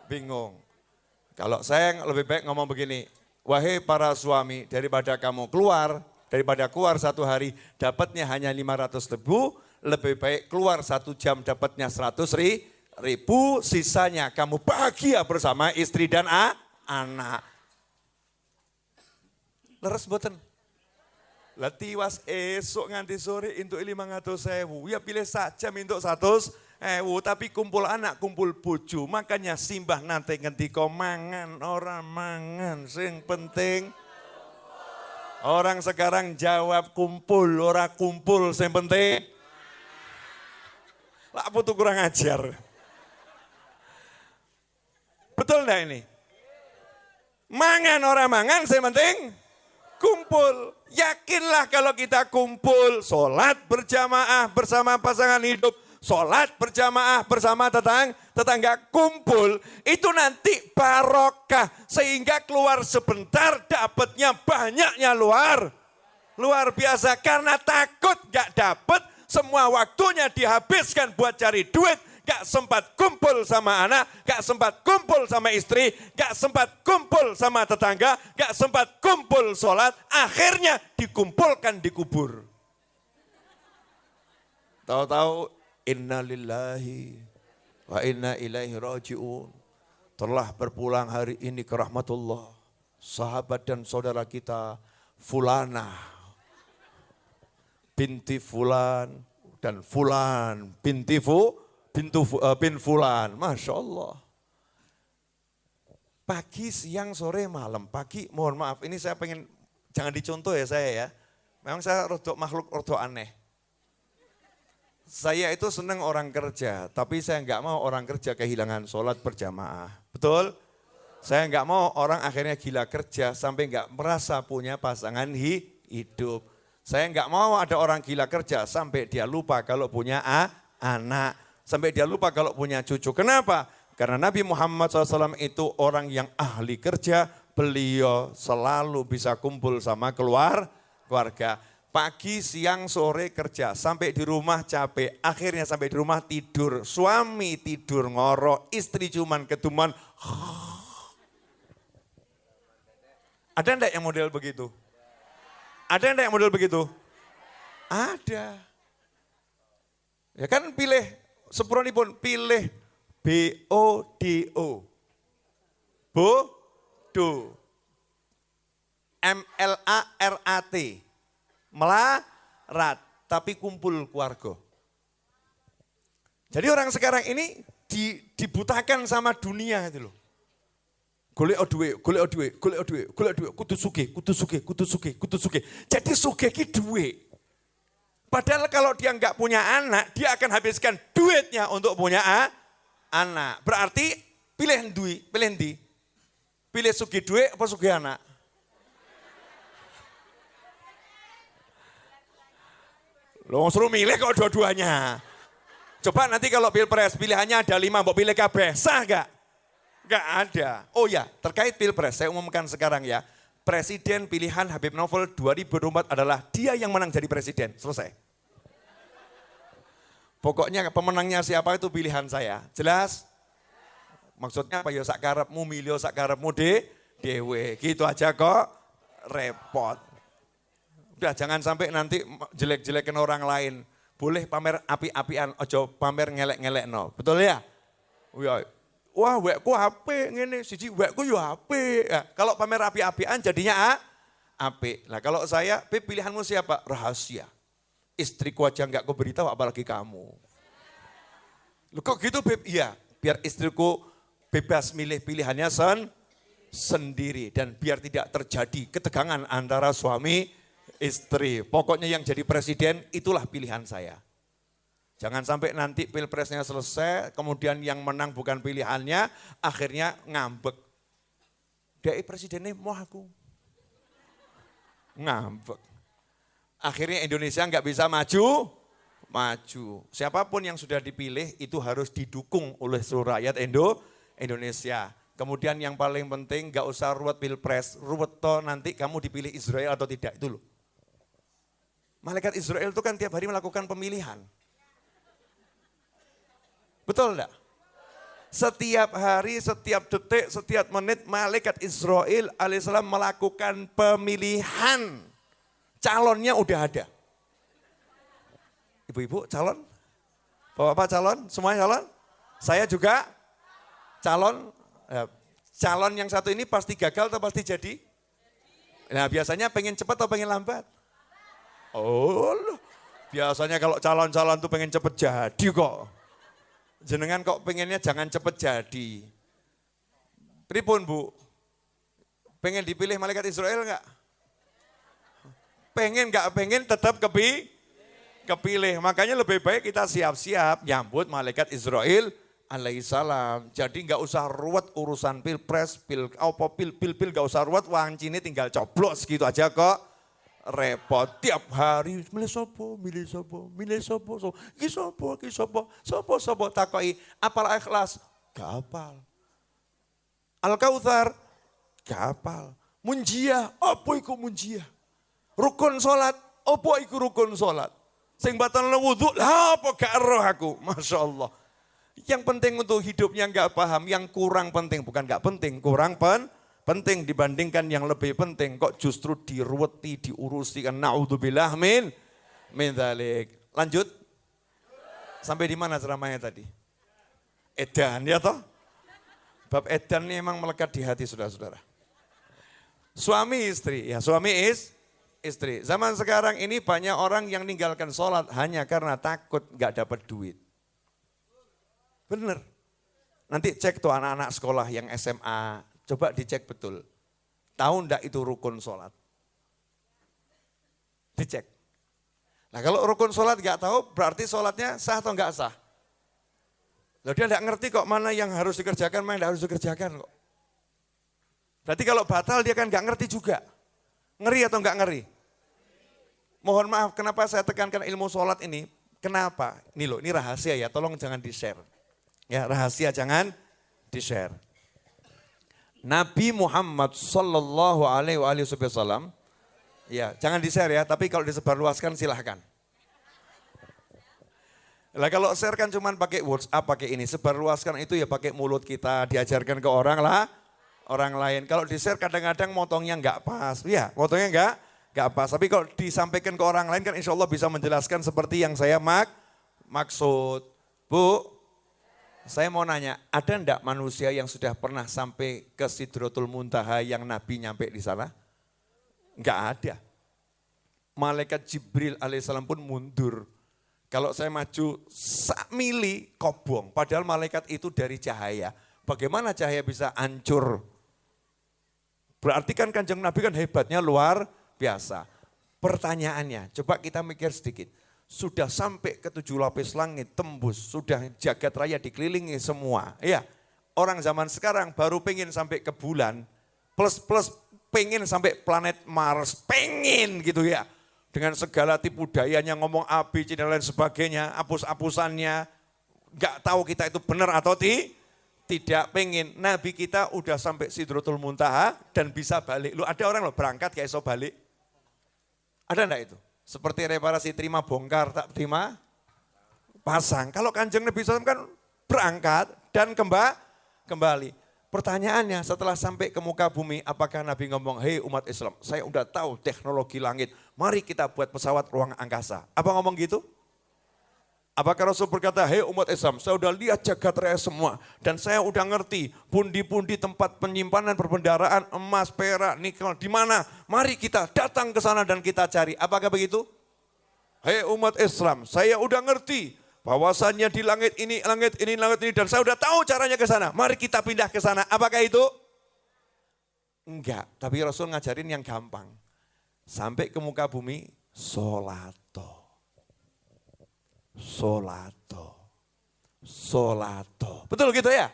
bingung. Kalau saya lebih baik ngomong begini, wahai para suami, daripada kamu keluar, daripada keluar satu hari dapatnya hanya 500.000, lebih baik keluar 1 jam dapatnya 100.000, sisanya kamu bahagia bersama istri dan anak. Leres boten? Lah tiwas esok nganti sore untuk 500.000, ya pilih saja untuk 100.000, tapi kumpul anak, kumpul bojo, makanya simbah nanti ngendika mangan, ora mangan, sing penting. Orang sekarang jawab kumpul, ora kumpul, sing penting. Lah putu kurang ajar. Betul enggak ini? Mangan, ora mangan, sing penting kumpul. Yakinlah kalau kita kumpul, sholat berjamaah bersama pasangan hidup, sholat berjamaah bersama tetangga kumpul, itu nanti barokah. Sehingga keluar sebentar dapatnya banyaknya luar biasa. Karena takut gak dapat, semua waktunya dihabiskan buat cari duit, gak sempat kumpul sama anak, gak sempat kumpul sama istri, gak sempat kumpul sama tetangga, gak sempat kumpul sholat, akhirnya dikumpulkan di kubur. Tahu-tahu inna lillahi wa inna ilaihi raji'un. Telah berpulang hari ini ke rahmatullah sahabat dan saudara kita Fulana binti Fulan dan Fulan bin Fulan, Masya Allah. Pagi, siang, sore, malam. Pagi, mohon maaf, ini saya pengen, jangan dicontoh ya saya ya. Memang saya makhluk aneh. Saya itu senang orang kerja, tapi saya enggak mau orang kerja kehilangan sholat berjamaah. Betul? Saya enggak mau orang akhirnya gila kerja sampai enggak merasa punya pasangan hidup. Saya enggak mau ada orang gila kerja sampai dia lupa kalau punya anak. Sampai dia lupa kalau punya cucu. Kenapa? Karena Nabi Muhammad SAW itu orang yang ahli kerja. Beliau selalu bisa kumpul sama keluarga. Pagi, siang, sore kerja. Sampai di rumah capek. Akhirnya sampai di rumah tidur. Suami tidur ngorok. Istri cuman ketuman. Ada enggak yang model begitu? Ada enggak yang model begitu? Ada. Ya kan pilih. Sepuronipun pilih BODO. Bodo. MLARAT. Melarat. Tapi kumpul keluarga. Jadi orang sekarang ini dibutakan sama dunia itu loh. Golek duit, kudu sugih. Jadi sugih ki duit. Padahal kalau dia enggak punya anak, dia akan habiskan duitnya untuk punya anak. Berarti pilih ndi? Pilih sugih duit apa sugih anak? Loh suruh milih kok dua-duanya. Coba nanti kalau pilpres pilihannya ada 5, mau pilih kabeh, sah gak? Nggak ada. Oh ya, terkait Pilpres, saya umumkan sekarang ya. Presiden pilihan Habib Novel 2024 adalah dia yang menang jadi presiden. Selesai. Pokoknya pemenangnya siapa itu pilihan saya. Jelas? Maksudnya apa ya sak karepmu milih sak karepmu dewe. Gitu aja kok repot. Udah jangan sampai nanti jelek-jelekin orang lain. Boleh pamer api-apian, ojo pamer ngelek-ngelek no. Betul ya? Wah wekku HP ngene, siji wekku yo HP. Ya, kalau pamer api-apian jadinya apik. Nah kalau saya, Beb pilihanmu siapa? Rahasia. Istriku aja enggak aku beritahu apalagi kamu. Loh kok gitu Beb? Iya, biar istriku bebas milih pilihannya sendiri. Dan biar tidak terjadi ketegangan antara suami istri. Pokoknya yang jadi presiden itulah pilihan saya. Jangan sampai nanti pilpresnya selesai, kemudian yang menang bukan pilihannya, akhirnya ngambek. Dia presidennya mau aku. Ngambek. Akhirnya Indonesia nggak bisa maju. Siapapun yang sudah dipilih itu harus didukung oleh seluruh rakyat Indonesia. Kemudian yang paling penting nggak usah ruwet pilpres, ruwet toh nanti kamu dipilih Israel atau tidak, itu loh. Malaikat Israel itu kan tiap hari melakukan pemilihan. Betul enggak? Setiap hari, setiap detik, setiap menit malaikat Israel alaihissalam melakukan pemilihan. Calonnya udah ada. Ibu-ibu calon? Bapak-bapak calon? Semuanya calon? Saya juga calon. Calon yang satu ini pasti gagal atau pasti jadi? Nah biasanya pengen cepat atau pengen lambat? Oh loh, biasanya kalau calon-calon tuh pengen cepet jadi kok. Jenengan kok pengennya jangan cepet jadi. Pripun Bu? Pengen dipilih malaikat Israel enggak? Pengen enggak pengen tetap kepilih. Makanya lebih baik kita siap-siap nyambut malaikat Israel alaihissalam. Jadi enggak usah ruwet urusan pilpres, pil enggak usah ruwet, wang cini tinggal coblos gitu aja kok. Repot tiap hari milih sopo takoi apal ikhlas gak apal, Al-Kautsar gak apal, munjiah apa iku munjiah, rukun salat apa iku rukun salat, sing batal wudu lah apa gak roh aku. Masya Allah. Yang penting untuk hidupnya gak paham, yang kurang penting, bukan gak penting, kurang penting dibandingkan yang lebih penting, kok justru diruweti, diurusi kan. Naudzubillah min dzalik. Lanjut. Sampai di mana ceramahnya tadi? Edan ya toh? Bab edan ini memang melekat di hati saudara-saudara. Suami istri, ya suami istri. Zaman sekarang ini banyak orang yang ninggalkan sholat hanya karena takut gak dapat duit. Bener. Nanti cek tuh anak-anak sekolah yang SMA, coba dicek betul. Tahu enggak itu rukun sholat? Dicek. Nah kalau rukun sholat enggak tahu berarti sholatnya sah atau enggak sah? Loh dia enggak ngerti kok mana yang harus dikerjakan, mana yang enggak harus dikerjakan kok. Berarti kalau batal dia kan enggak ngerti juga. Ngeri atau enggak ngeri? Mohon maaf kenapa saya tekankan ilmu sholat ini. Kenapa? Ini loh, ini rahasia ya, tolong jangan di-share. Ya rahasia jangan di-share. Nabi Muhammad sallallahu alaihi wasallam, ya jangan di-share ya, tapi kalau disebarluaskan silahkan. Lah kalau share kan cuman pakai WhatsApp, pakai ini, sebarluaskan itu ya pakai mulut kita, diajarkan ke orang lain. Kalau di-share kadang-kadang motongnya enggak pas, ya motongnya enggak pas. Tapi kalau disampaikan ke orang lain kan insya Allah bisa menjelaskan seperti yang saya maksud. Bu, saya mau nanya, ada enggak manusia yang sudah pernah sampai ke Sidratul Muntaha yang Nabi nyampe di sana? Enggak ada. Malaikat Jibril alaihissalam pun mundur. Kalau saya maju sak mili kobong, padahal malaikat itu dari cahaya. Bagaimana cahaya bisa hancur? Berarti kan Kanjeng Nabi kan hebatnya luar biasa. Pertanyaannya, coba kita mikir sedikit. Sudah sampai ke 7 lapis langit, tembus, sudah jagat raya dikelilingi semua. Ya, orang zaman sekarang baru pengen sampai ke bulan, plus pengen sampai planet Mars, pengen gitu ya. Dengan segala tipu dayanya ngomong ABC dan lain sebagainya, hapus-hapusannya, gak tahu kita itu benar atau tidak pengen Nabi kita udah sampai Sidratul Muntaha dan bisa balik. Lu ada orang lo berangkat gak iso balik. Ada enggak itu? Seperti reparasi terima bongkar tak terima pasang. Kalau Kanjeng Nabi SAW kan berangkat dan kembali. Pertanyaannya setelah sampai ke muka bumi, apakah Nabi ngomong, hei umat Islam, saya udah tahu teknologi langit, mari kita buat pesawat ruang angkasa. Apa ngomong gitu? Apakah Rasul berkata, hei umat Islam, saya udah lihat jagat raya semua. Dan saya udah ngerti pundi-pundi tempat penyimpanan perbendaharaan emas, perak, nikel, di mana? Mari kita datang ke sana dan kita cari. Apakah begitu? Hei umat Islam, saya udah ngerti bahwasannya di langit ini, dan saya udah tahu caranya ke sana. Mari kita pindah ke sana. Apakah itu? Enggak, tapi Rasul ngajarin yang gampang. Sampai ke muka bumi, sholato. Betul gitu ya?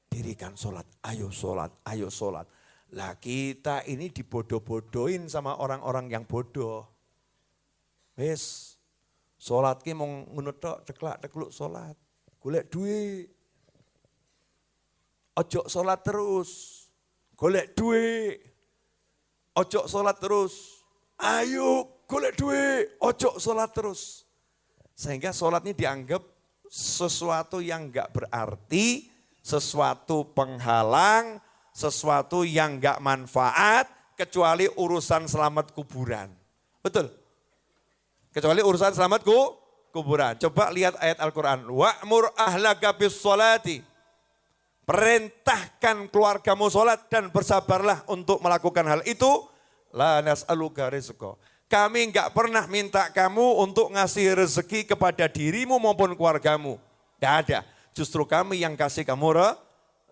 Dirikan sholat, ayo sholat, ayo sholat. Lah kita ini dibodoh-bodohin sama orang-orang yang bodoh. Wes, sholat ki mau ngunut tok, ceklak-cekluk sholat. Golek duit. Ojo sholat terus, golek duit. Ojo sholat terus, ayo golek duit, ojo sholat terus. Sehingga sholat ini dianggap sesuatu yang enggak berarti, sesuatu penghalang, sesuatu yang enggak manfaat, kecuali urusan selamat kuburan. Betul? Kecuali urusan selamat kuburan. Coba lihat ayat Al-Quran. Wa'mur ahlaka bis sholati. Perintahkan keluargamu sholat dan bersabarlah untuk melakukan hal itu. La nas'aluka rizqa. Kami enggak pernah minta kamu untuk ngasih rezeki kepada dirimu maupun keluargamu. Tidak ada. Justru kami yang kasih kamu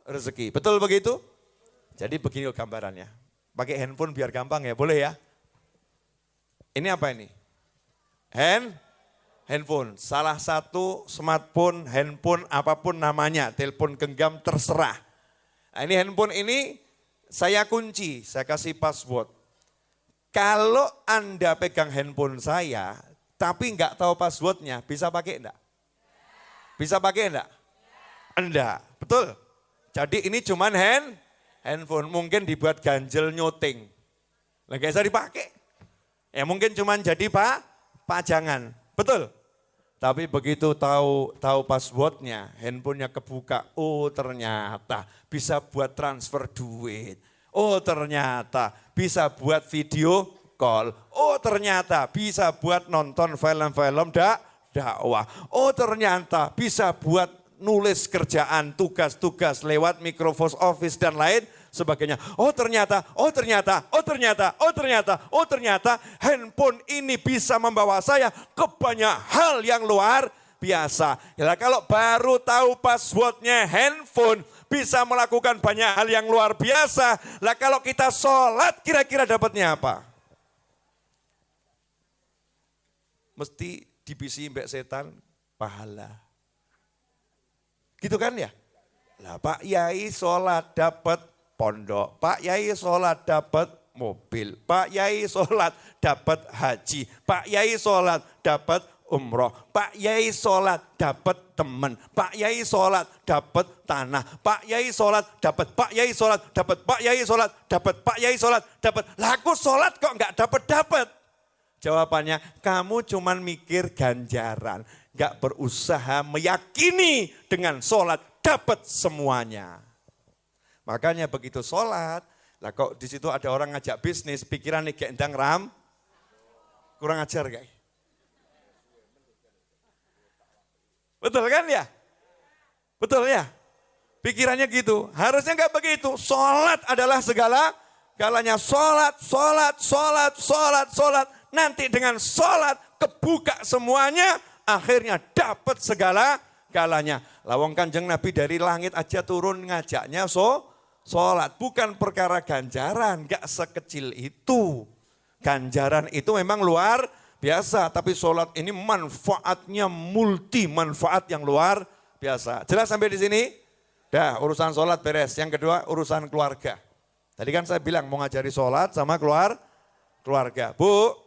rezeki. Betul begitu? Jadi begini gambarannya. Pakai handphone biar gampang ya, boleh ya? Ini apa ini? Handphone. Salah satu smartphone, handphone, apapun namanya. Telepon genggam terserah. Nah, ini handphone ini saya kunci, saya kasih password. Kalau Anda pegang handphone saya, tapi enggak tahu passwordnya, bisa pakai enggak? Bisa pakai enggak? Enggak, betul. Jadi ini cuman handphone, mungkin dibuat ganjel nyoting. Enggak bisa dipakai. Ya mungkin cuman jadi pajangan, betul. Tapi begitu tahu passwordnya, handphonenya kebuka, oh ternyata bisa buat transfer duit. Oh ternyata bisa buat video call. Oh ternyata bisa buat nonton film-film dakwah. Oh ternyata bisa buat nulis kerjaan, tugas-tugas lewat Microsoft Office dan lain sebagainya. Oh ternyata handphone ini bisa membawa saya ke banyak hal yang luar biasa. Ya, kalau baru tahu passwordnya handphone, bisa melakukan banyak hal yang luar biasa. Lah kalau kita sholat kira-kira dapatnya apa? Mesti dibisi mbak setan pahala. Gitu kan ya? Lah Pak Yai sholat dapat pondok. Pak Yai sholat dapat mobil. Pak Yai sholat dapat haji. Pak Yai sholat dapat umroh. Pak Yai sholat dapat teman. Pak Yai sholat dapat tanah. Pak Yai sholat dapat. Pak Yai sholat dapat. Pak Yai sholat dapat. Pak Yai sholat dapat. Laku sholat kok enggak dapat. Jawabannya, kamu cuman mikir ganjaran. Enggak berusaha meyakini dengan sholat dapat semuanya. Makanya begitu sholat, lah kok di situ ada orang ngajak bisnis, pikirannya kayak endang ram, kurang ajar guys. Betul kan ya? Betul ya? Pikirannya gitu. Harusnya enggak begitu. Sholat adalah segalanya. Sholat. Nanti dengan sholat kebuka semuanya. Akhirnya dapat galanya. Lawang Kanjeng Nabi dari langit aja turun ngajaknya sholat. Bukan perkara ganjaran. Enggak sekecil itu. Ganjaran itu memang luar biasa, tapi sholat ini manfaatnya multi manfaat yang luar biasa. Jelas sampai di sini? Dah, urusan sholat beres. Yang kedua urusan keluarga. Tadi kan saya bilang mau ngajari sholat sama keluarga. Bu,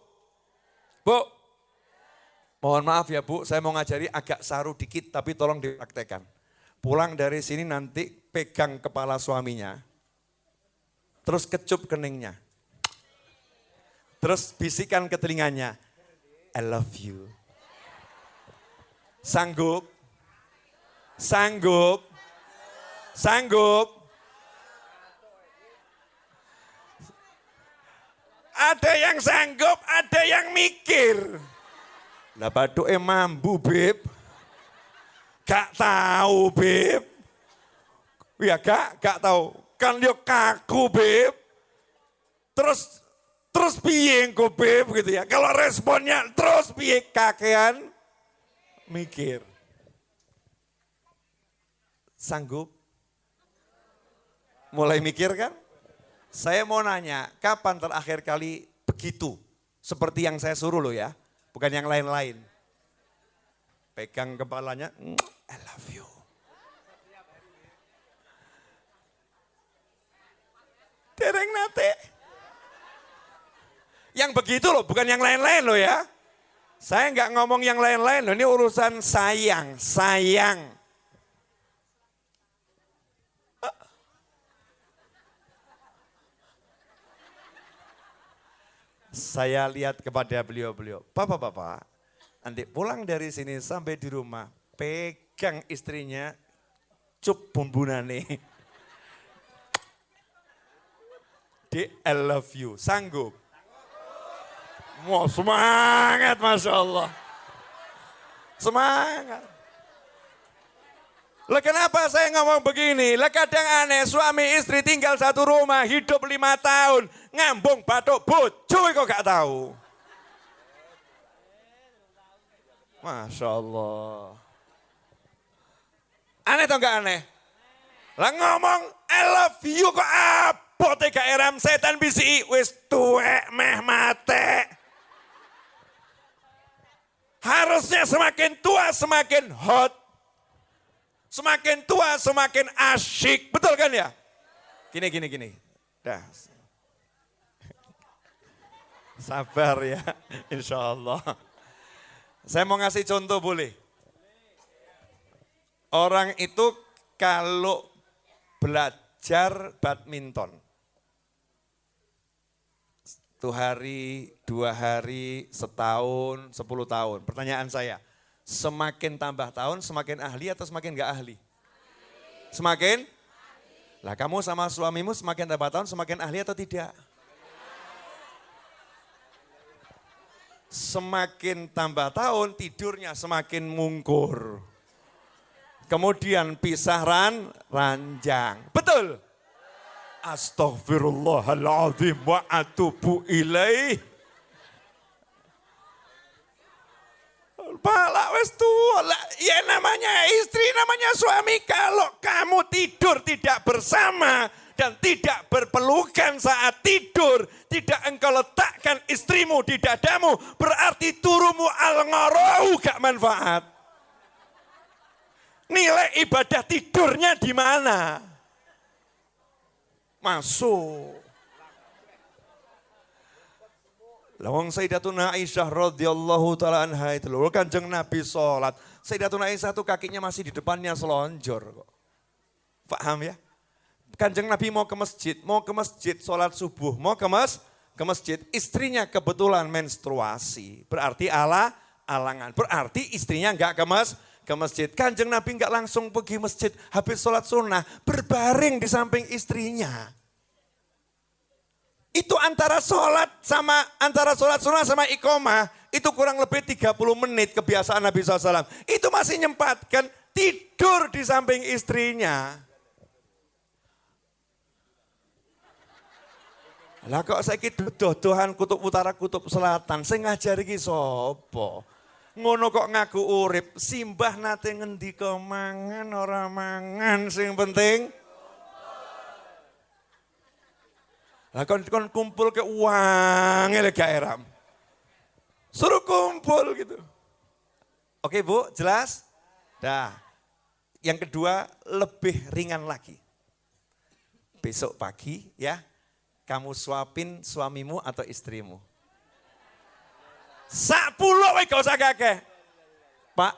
mohon maaf ya Bu, saya mau ngajari agak saru dikit tapi tolong dipraktekan. Pulang dari sini nanti pegang kepala suaminya, terus kecup keningnya. Terus bisikan ke telinganya, I love you. Sanggup? Sanggup? Sanggup? Ada yang sanggup, ada yang mikir. Lah baduke mambu, Beb. Gak tahu, Beb. Ya gak tahu. Kan yo kaku, Beb. Terus piye engko, Beb, gitu ya. Kalau responnya terus piye, kakean mikir. Sanggup? Mulai mikir kan? Saya mau nanya, kapan terakhir kali begitu? Seperti yang saya suruh loh ya, bukan yang lain-lain. Pegang kepalanya, I love you. Dereng nate. Yang begitu loh, bukan yang lain-lain loh ya. Saya nggak ngomong yang lain-lain loh, ini urusan sayang. Saya lihat kepada beliau-beliau, Bapak-bapak, nanti pulang dari sini sampai di rumah, pegang istrinya, cup bumbunane. Dek, I love you, sanggup? Mau semangat, Masya Allah. Semangat. Lah kenapa saya ngomong begini? Lah kadang aneh, suami istri tinggal satu rumah, hidup 5 tahun, ngambung batuk bojo kok gak tahu. Masya Allah. Aneh atau gak aneh? Lah ngomong I love you kok abote gak eram setan bisi wis tuwek meh mate. Harusnya semakin tua semakin hot. Semakin tua semakin asyik, betul kan ya? Gini. Dah. Sabar ya, insya Allah. Saya mau ngasih contoh boleh? Orang itu kalau belajar badminton, 1 hari, 2 hari, setahun, 10 tahun. Pertanyaan saya, semakin tambah tahun semakin ahli atau semakin gak ahli? Semakin? Lah kamu sama suamimu semakin tambah tahun semakin ahli atau tidak? Semakin tambah tahun tidurnya semakin mungkur. Kemudian pisah ranjang. Betul? Astaghfirullahaladzim wa atubu ilaih. Pala wes tua lah, ya namanya istri, namanya suami. Kalau kamu tidur tidak bersama dan tidak berpelukan saat tidur, tidak engkau letakkan istrimu di dadamu, berarti turumu al-ngarahu gak manfaat. Nilai ibadah tidurnya di mana? Masuk. Lawang Sayyidatuna Aisyah radhiyallahu taala anha itu loh, Kanjeng Nabi sholat. Sayyidatuna Aisyah itu kakinya masih di depannya selonjor kok. Paham ya? Kanjeng Nabi mau ke masjid sholat subuh, mau ke masjid, istrinya kebetulan menstruasi. Berarti alangan, berarti istrinya enggak ke masjid. Kanjeng Nabi enggak langsung pergi masjid, habis sholat sunnah, berbaring di samping istrinya. Itu antara sholat sunnah sama iqomah, itu kurang lebih 30 menit kebiasaan Nabi SAW. Itu masih nyempatkan tidur di samping istrinya. Lah kok saiki dodohan kutub utara kutub selatan, sing ngajari ki sapa? Ngono kok ngaku urip, simbah nate ngendika mangan ora mangan sing penting. Lah kon kumpul ke uang gak eram. Suruh kumpul gitu. Oke Bu, jelas? Dah. Yang kedua lebih ringan lagi. Besok pagi ya, kamu suapin suamimu atau istrimu. Sak pulau gak usah kakek. Pak,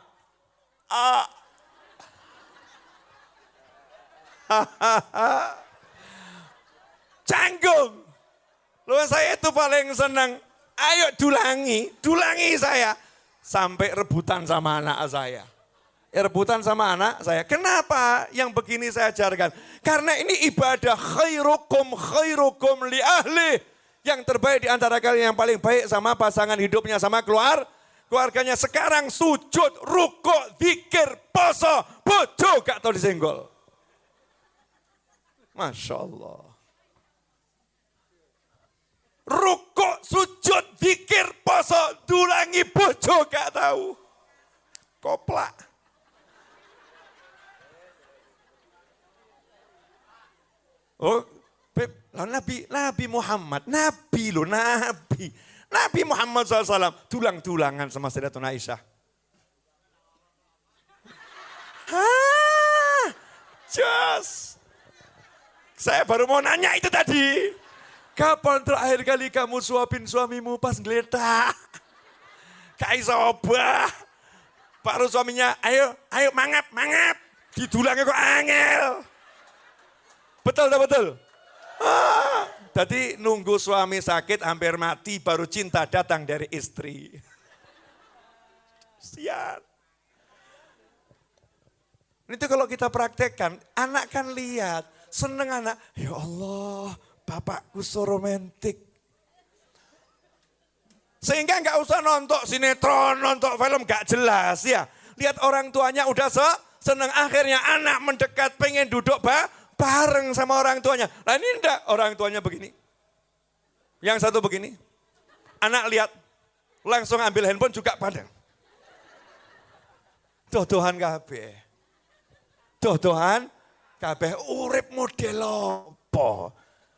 Canggung. Loh saya itu paling senang. Ayo dulangi saya. Sampai rebutan sama anak saya. Rebutan sama anak saya. Kenapa yang begini saya ajarkan? Karena ini ibadah khairukum li ahli. Yang terbaik di antara kalian yang paling baik sama pasangan hidupnya, sama keluarganya. Sekarang sujud, rukuk, zikir, poso, bojo gak tau disenggol. Masya Allah. Rukuk, sujud, zikir, poso, dulangi, bojo gak tahu. Koplak. Oh, Nabi Muhammad, Nabi Muhammad SAW, tulang-tulangan sama Sayyidatuna Aisyah. Just. Saya baru mau nanya itu tadi. Kapan terakhir kali kamu suapin suamimu pas ngeletak? Kayak sobah. Baru suaminya, ayo mangap. Didulangnya kok angel. Betul tak betul? Jadi nunggu suami sakit hampir mati baru cinta datang dari istri. Sian. Itu kalau kita praktekkan, anak kan lihat, seneng anak. Ya Allah, bapakku so romantik. Sehingga nggak usah nonton sinetron, nonton film nggak jelas ya. Lihat orang tuanya udah seneng, akhirnya anak mendekat pengen duduk bareng sama orang tuanya. Nah ini enggak, orang tuanya begini. Yang satu begini. Anak lihat, langsung ambil handphone juga pandang. Dodohan kabeh. Dodohan kabeh urip model apa?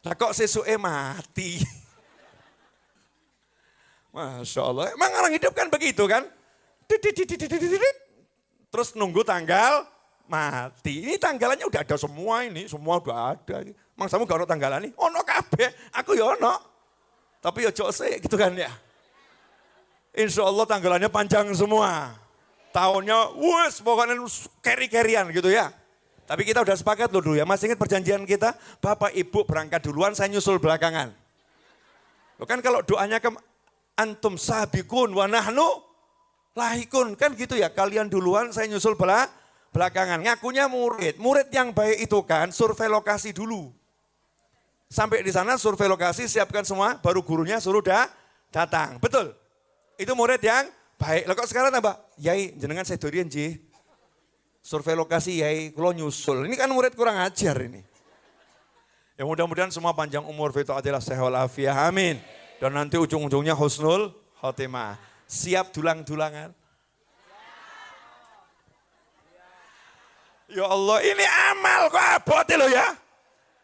Lah kok sesuke mati. Masya Allah. Emang orang hidup kan begitu kan? Terus nunggu tanggal mati. Ini tanggalannya udah ada semua ini. Semua udah ada. Mangsamu gak ada tanggalan ini? Ono kabeh. Aku ya ono. Tapi ya jose gitu kan ya. Insya Allah tanggalannya panjang semua. Tahunnya pokoknya keri-kerian gitu ya. Tapi kita udah sepakat loh dulu ya. Masih ingat perjanjian kita? Bapak ibu berangkat duluan, saya nyusul belakangan. Loh kan kalau doanya ke antum sabikun wa nahnu lahikun. Kan gitu ya, kalian duluan, saya nyusul belakangan. Ngakunya murid. Murid yang baik itu kan survei lokasi dulu. Sampai di sana survei lokasi, siapkan semua, baru gurunya suruh datang. Betul? Itu murid yang baik. Lah kok sekarang tambah? Yai, jenengan saya durian ji. Survei lokasi yai, kalau nyusul. Ini kan murid kurang ajar ini. Ya mudah-mudahan semua panjang umur, fita'atilah sehat walafiah, amin. Dan nanti ujung-ujungnya husnul khotimah. Siap dulang-dulangan? Ya Allah, ini amal kok abot loh ya.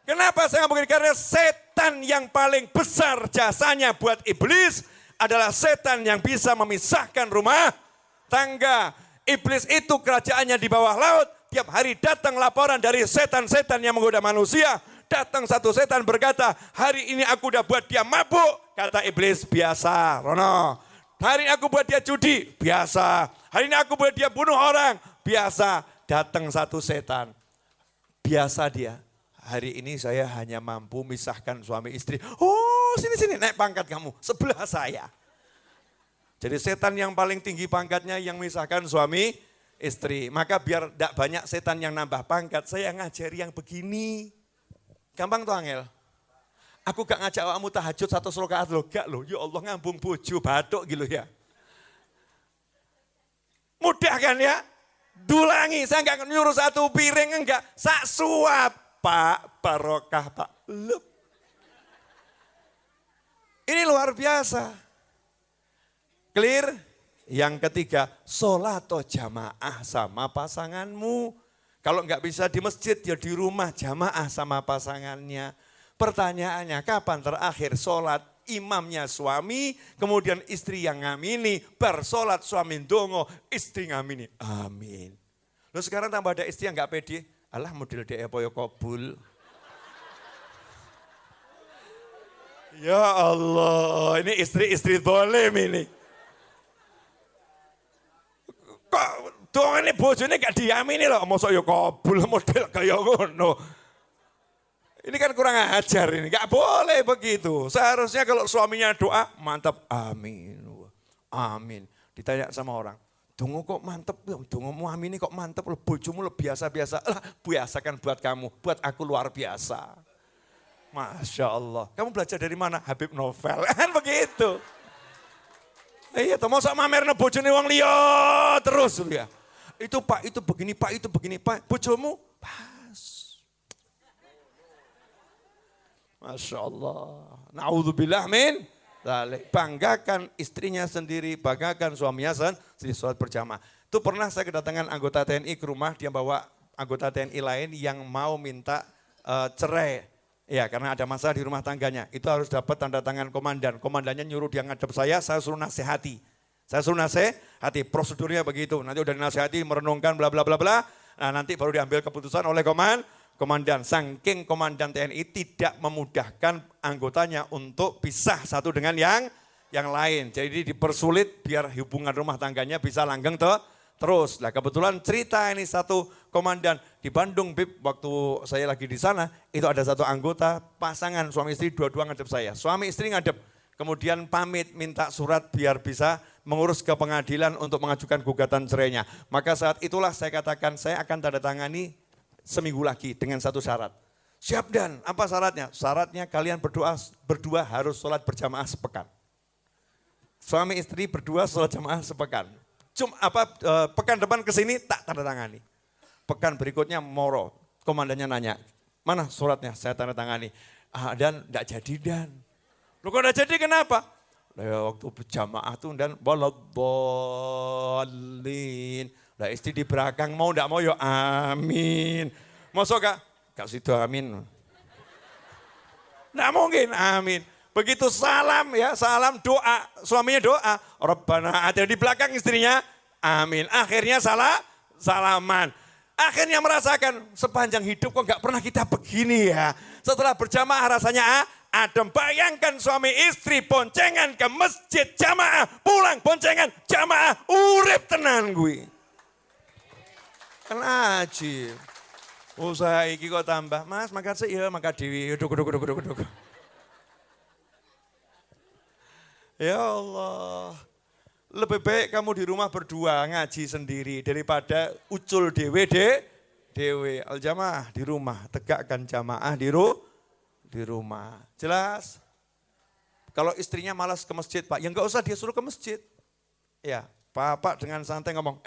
Kenapa saya ngomongin? Karena setan yang paling besar jasanya buat iblis adalah setan yang bisa memisahkan rumah tangga. Iblis itu kerajaannya di bawah laut. Tiap hari datang laporan dari setan-setan yang menggoda manusia. Datang satu setan berkata, hari ini aku udah buat dia mabuk. Kata iblis, biasa, Rono. Hari ini aku buat dia judi, biasa. Hari ini aku buat dia bunuh orang, biasa. Datang satu setan, biasa dia. Hari ini saya hanya mampu misahkan suami istri. Oh sini naik pangkat kamu, sebelah saya. Jadi setan yang paling tinggi pangkatnya yang misahkan suami istri. Maka biar tidak banyak setan yang nambah pangkat, saya ngajari yang begini. Gampang tuh Angel. Aku gak ngajak awakmu tahajud 100 rakaat loh, gak loh. Ya Allah ngambung bojo batuk gitu ya. Mudah kan ya? Dulangi, saya gak nyuruh satu piring enggak. Sak suap, Pak, barokah Pak. Lup. Ini luar biasa. Clear? Yang ketiga, sholat atau jamaah sama pasanganmu. Kalau enggak bisa di masjid, ya di rumah jamaah sama pasangannya. Pertanyaannya, kapan terakhir sholat imamnya suami, kemudian istri yang ngamini, bersolat suami ndongo, istri ngamini. Amin. Lalu sekarang tambah ada istri yang enggak pede, alah model dia apa ya kabul. Ya Allah, ini istri-istri zalim ini. Kok Dongane bojone gak diamini loh, mosok ya kabul model kaya ngono. Ini kan kurang ajar ini, gak boleh begitu. Seharusnya kalau suaminya doa, mantap, amin. Amin. Ditanya sama orang, dongo kok mantep, dongomu amin kok mantep, bojomu biasa-biasa. Lah, biasakan buat kamu, buat aku luar biasa. Masya Allah. Kamu belajar dari mana? Habib Novel, kan begitu. Iya, mau sok mamer bojone wong liya terus ya. Itu Pak, itu begini Pak, itu begini Pak. Bojomu pas. Masya Allah. Na'udzubillah min. Banggakan istrinya sendiri, banggakan suaminya sendiri sholat berjamaah. Itu pernah saya kedatangan anggota TNI ke rumah, dia bawa anggota TNI lain yang mau minta cerai. Ya, karena ada masalah di rumah tangganya. Itu harus dapat tanda tangan komandan. Komandannya nyuruh dia ngadep saya suruh nasihati. Saya suruh nasihati, prosedurnya begitu. Nanti udah dinasihati, merenungkan bla bla bla bla. Nah, nanti baru diambil keputusan oleh komandan. Saking komandan TNI tidak memudahkan anggotanya untuk pisah satu dengan yang lain. Jadi dipersulit biar hubungan rumah tangganya bisa langgeng terus. Nah, kebetulan cerita ini satu komandan di Bandung, Bib, waktu saya lagi di sana, itu ada satu anggota pasangan suami istri dua-dua ngadep saya. Suami istri ngadep, kemudian pamit minta surat biar bisa mengurus ke pengadilan untuk mengajukan gugatan cerainya. Maka saat itulah saya katakan saya akan tanda tangani seminggu lagi dengan satu syarat. Siap Dan, apa syaratnya? Syaratnya kalian berdua harus sholat berjamaah sepekan. Suami istri berdua sholat jamaah sepekan. Pekan depan ke sini tak tanda tangani. Pekan berikutnya moro, komandannya nanya, mana suratnya? Saya tanda tangani. Dan enggak jadi Dan. Lu kok enggak jadi kenapa? Waktu berjamaah tuh Dan waladhdallin. Lah istri di belakang mau enggak mau ya amin. Masa Kak situ amin. Enggak mungkin amin. Begitu salam ya, salam doa, suaminya doa. Rabbana ada di belakang istrinya, amin. Akhirnya salaman. Akhirnya merasakan sepanjang hidup kok gak pernah kita begini ya. Setelah berjamaah rasanya adem. Bayangkan suami istri boncengan ke masjid jamaah, pulang boncengan jamaah, urip tenan gue. Kan ajib. Usaha iki kok tambah, Mas makan sih ya, makan dewi, duk. Ya Allah, lebih baik kamu di rumah berdua ngaji sendiri daripada ucul dewe. Al-jamaah di rumah, tegakkan jamaah di rumah. Jelas? Kalau istrinya malas ke masjid Pak, ya enggak usah dia suruh ke masjid. Ya, Bapak dengan santai ngomong,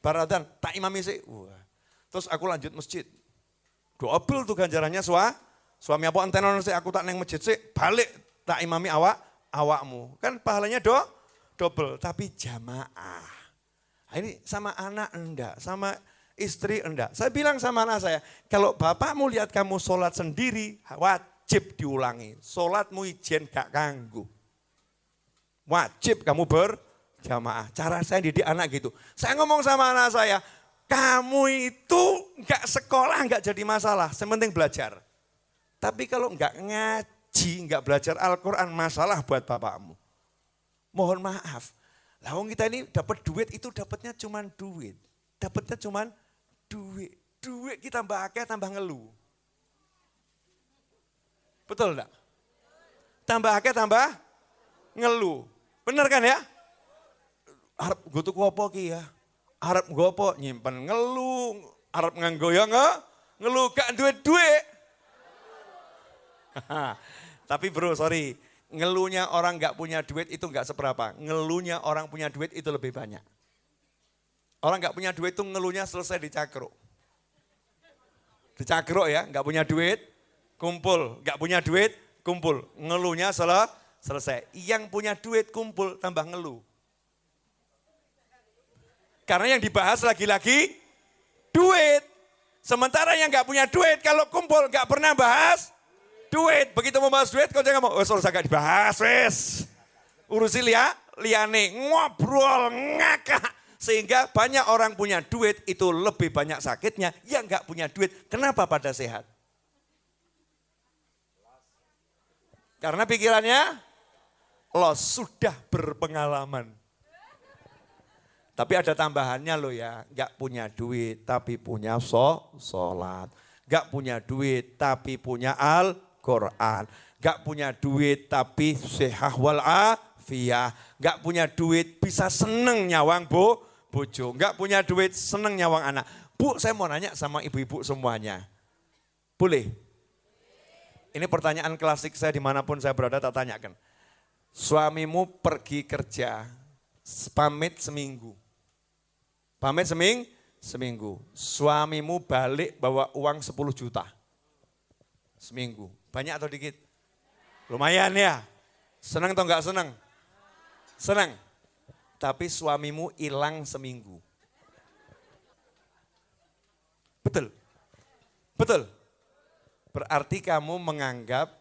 baradan tak imami sih. Wah. Terus aku lanjut masjid. Double tuh ganjarannya suami apa antenon sih aku tak neng masjid sih, balik tak imami awakmu. Kan pahalanya double, tapi jamaah. Ini sama anak enggak, sama istri enggak. Saya bilang sama anak saya, kalau bapakmu lihat kamu sholat sendiri, wajib diulangi. Sholatmu ijen gak kanggu. Wajib kamu berjamaah. Cara saya didik anak gitu. Saya ngomong sama anak saya, kamu itu enggak sekolah enggak jadi masalah, sementing belajar. Tapi kalau enggak enggak belajar Al-Quran, masalah buat bapakmu. Mohon maaf, lawang kita ini dapat duit itu dapatnya cuma duit. Dapatnya cuma duit. Duit kita tambah akeh tambah ngeluh. Betul enggak? Tambah akeh tambah ngeluh. Bener kan ya? Arep gue tuh apa ki ya? Arep gue apa? Nyimpen ngeluh. Arep nganggo ya ngeluh gak duit-duit. Tapi bro, sorry, ngeluhnya orang gak punya duit itu gak seberapa. Ngeluhnya orang punya duit itu lebih banyak. Orang gak punya duit itu ngeluhnya selesai dicakruk. Dicakruk ya, gak punya duit, kumpul. Gak punya duit, kumpul. Ngeluhnya selesai. Yang punya duit kumpul tambah ngeluh. Karena yang dibahas lagi-lagi duit. Sementara yang gak punya duit kalau kumpul gak pernah bahas duit. Begitu mau bahas duit, kau jangan ngomong, selesai gak dibahas, wes. Urusi liane, ngobrol, ngakak. Sehingga banyak orang punya duit itu lebih banyak sakitnya. Yang gak punya duit, kenapa pada sehat? Karena pikirannya, lo sudah berpengalaman. Tapi ada tambahannya loh ya, gak punya duit tapi punya sholat. Gak punya duit tapi punya Al-Quran. Gak punya duit tapi sehah wal afiyah. Gak punya duit bisa seneng nyawang bojo. Gak punya duit seneng nyawang anak. Bu, saya mau nanya sama ibu-ibu semuanya. Boleh? Ini pertanyaan klasik saya dimanapun saya berada tak tanyakan. Suamimu pergi kerja, pamit seminggu. Pamit seminggu. Suamimu balik bawa uang 10 juta. Seminggu. Banyak atau dikit? Lumayan ya. Senang atau enggak senang? Senang. Tapi suamimu hilang seminggu. Betul? Betul? Berarti kamu menganggap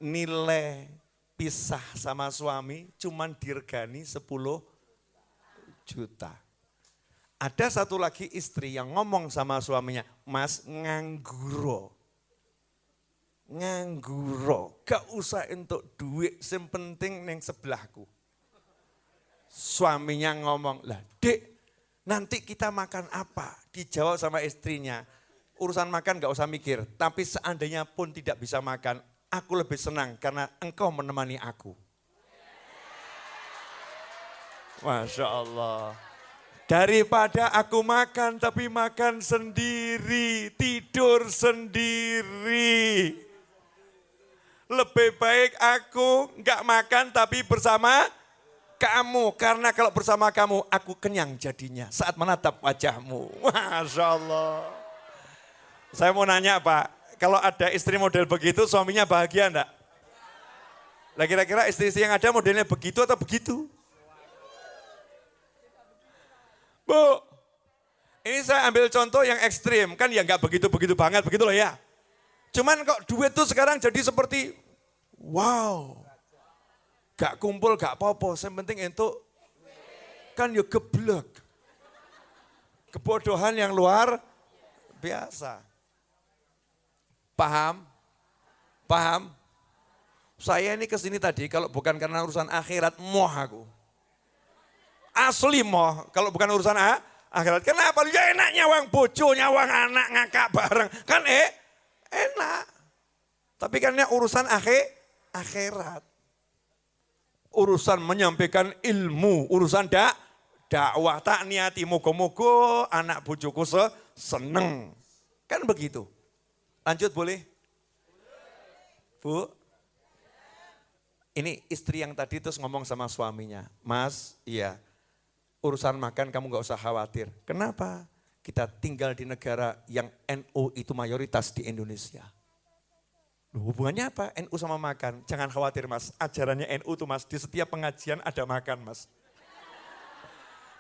nilai pisah sama suami cuman diregani 10 juta. Ada satu lagi istri yang ngomong sama suaminya, Mas ngangguro. Gak usah untuk duit, yang penting neng sebelahku. Suaminya ngomong, lah dek nanti kita makan apa? Dijawab sama istrinya, urusan makan gak usah mikir, tapi seandainya pun tidak bisa makan, aku lebih senang karena engkau menemani aku. Masya Allah. Daripada aku makan tapi makan sendiri, tidur sendiri. Lebih baik aku enggak makan tapi bersama kamu. Karena kalau bersama kamu aku kenyang jadinya saat menatap wajahmu. Masya Allah. Saya mau nanya Pak, kalau ada istri model begitu suaminya bahagia enggak? Lah kira-kira istri-istri yang ada modelnya begitu atau begitu? Bu, ini saya ambil contoh yang ekstrim, kan ya nggak begitu-begitu banget, begitu loh ya. Cuman kok duit tuh sekarang jadi seperti, wow, gak kumpul, gak apa-apa, yang penting itu kan ya geblek. Kebodohan yang luar biasa. Paham? Paham? Saya ini kesini tadi kalau bukan karena urusan akhirat, moh aku. Asli moh, kalau bukan urusan akhirat. Kenapa? Ya enak nyawang bojo, nyawang anak, ngakak bareng. Kan enak. Tapi kan ini urusan akhirat. Urusan menyampaikan ilmu, urusan dakwah. Tak niati moga-moga anak bojoku seneng. Kan begitu. Lanjut boleh? Bu? Ini istri yang tadi terus ngomong sama suaminya. Mas, iya. Urusan makan kamu gak usah khawatir. Kenapa? Kita tinggal di negara yang NU itu mayoritas di Indonesia. Loh, hubungannya apa NU sama makan? Jangan khawatir Mas, ajarannya NU tuh Mas, di setiap pengajian ada makan Mas.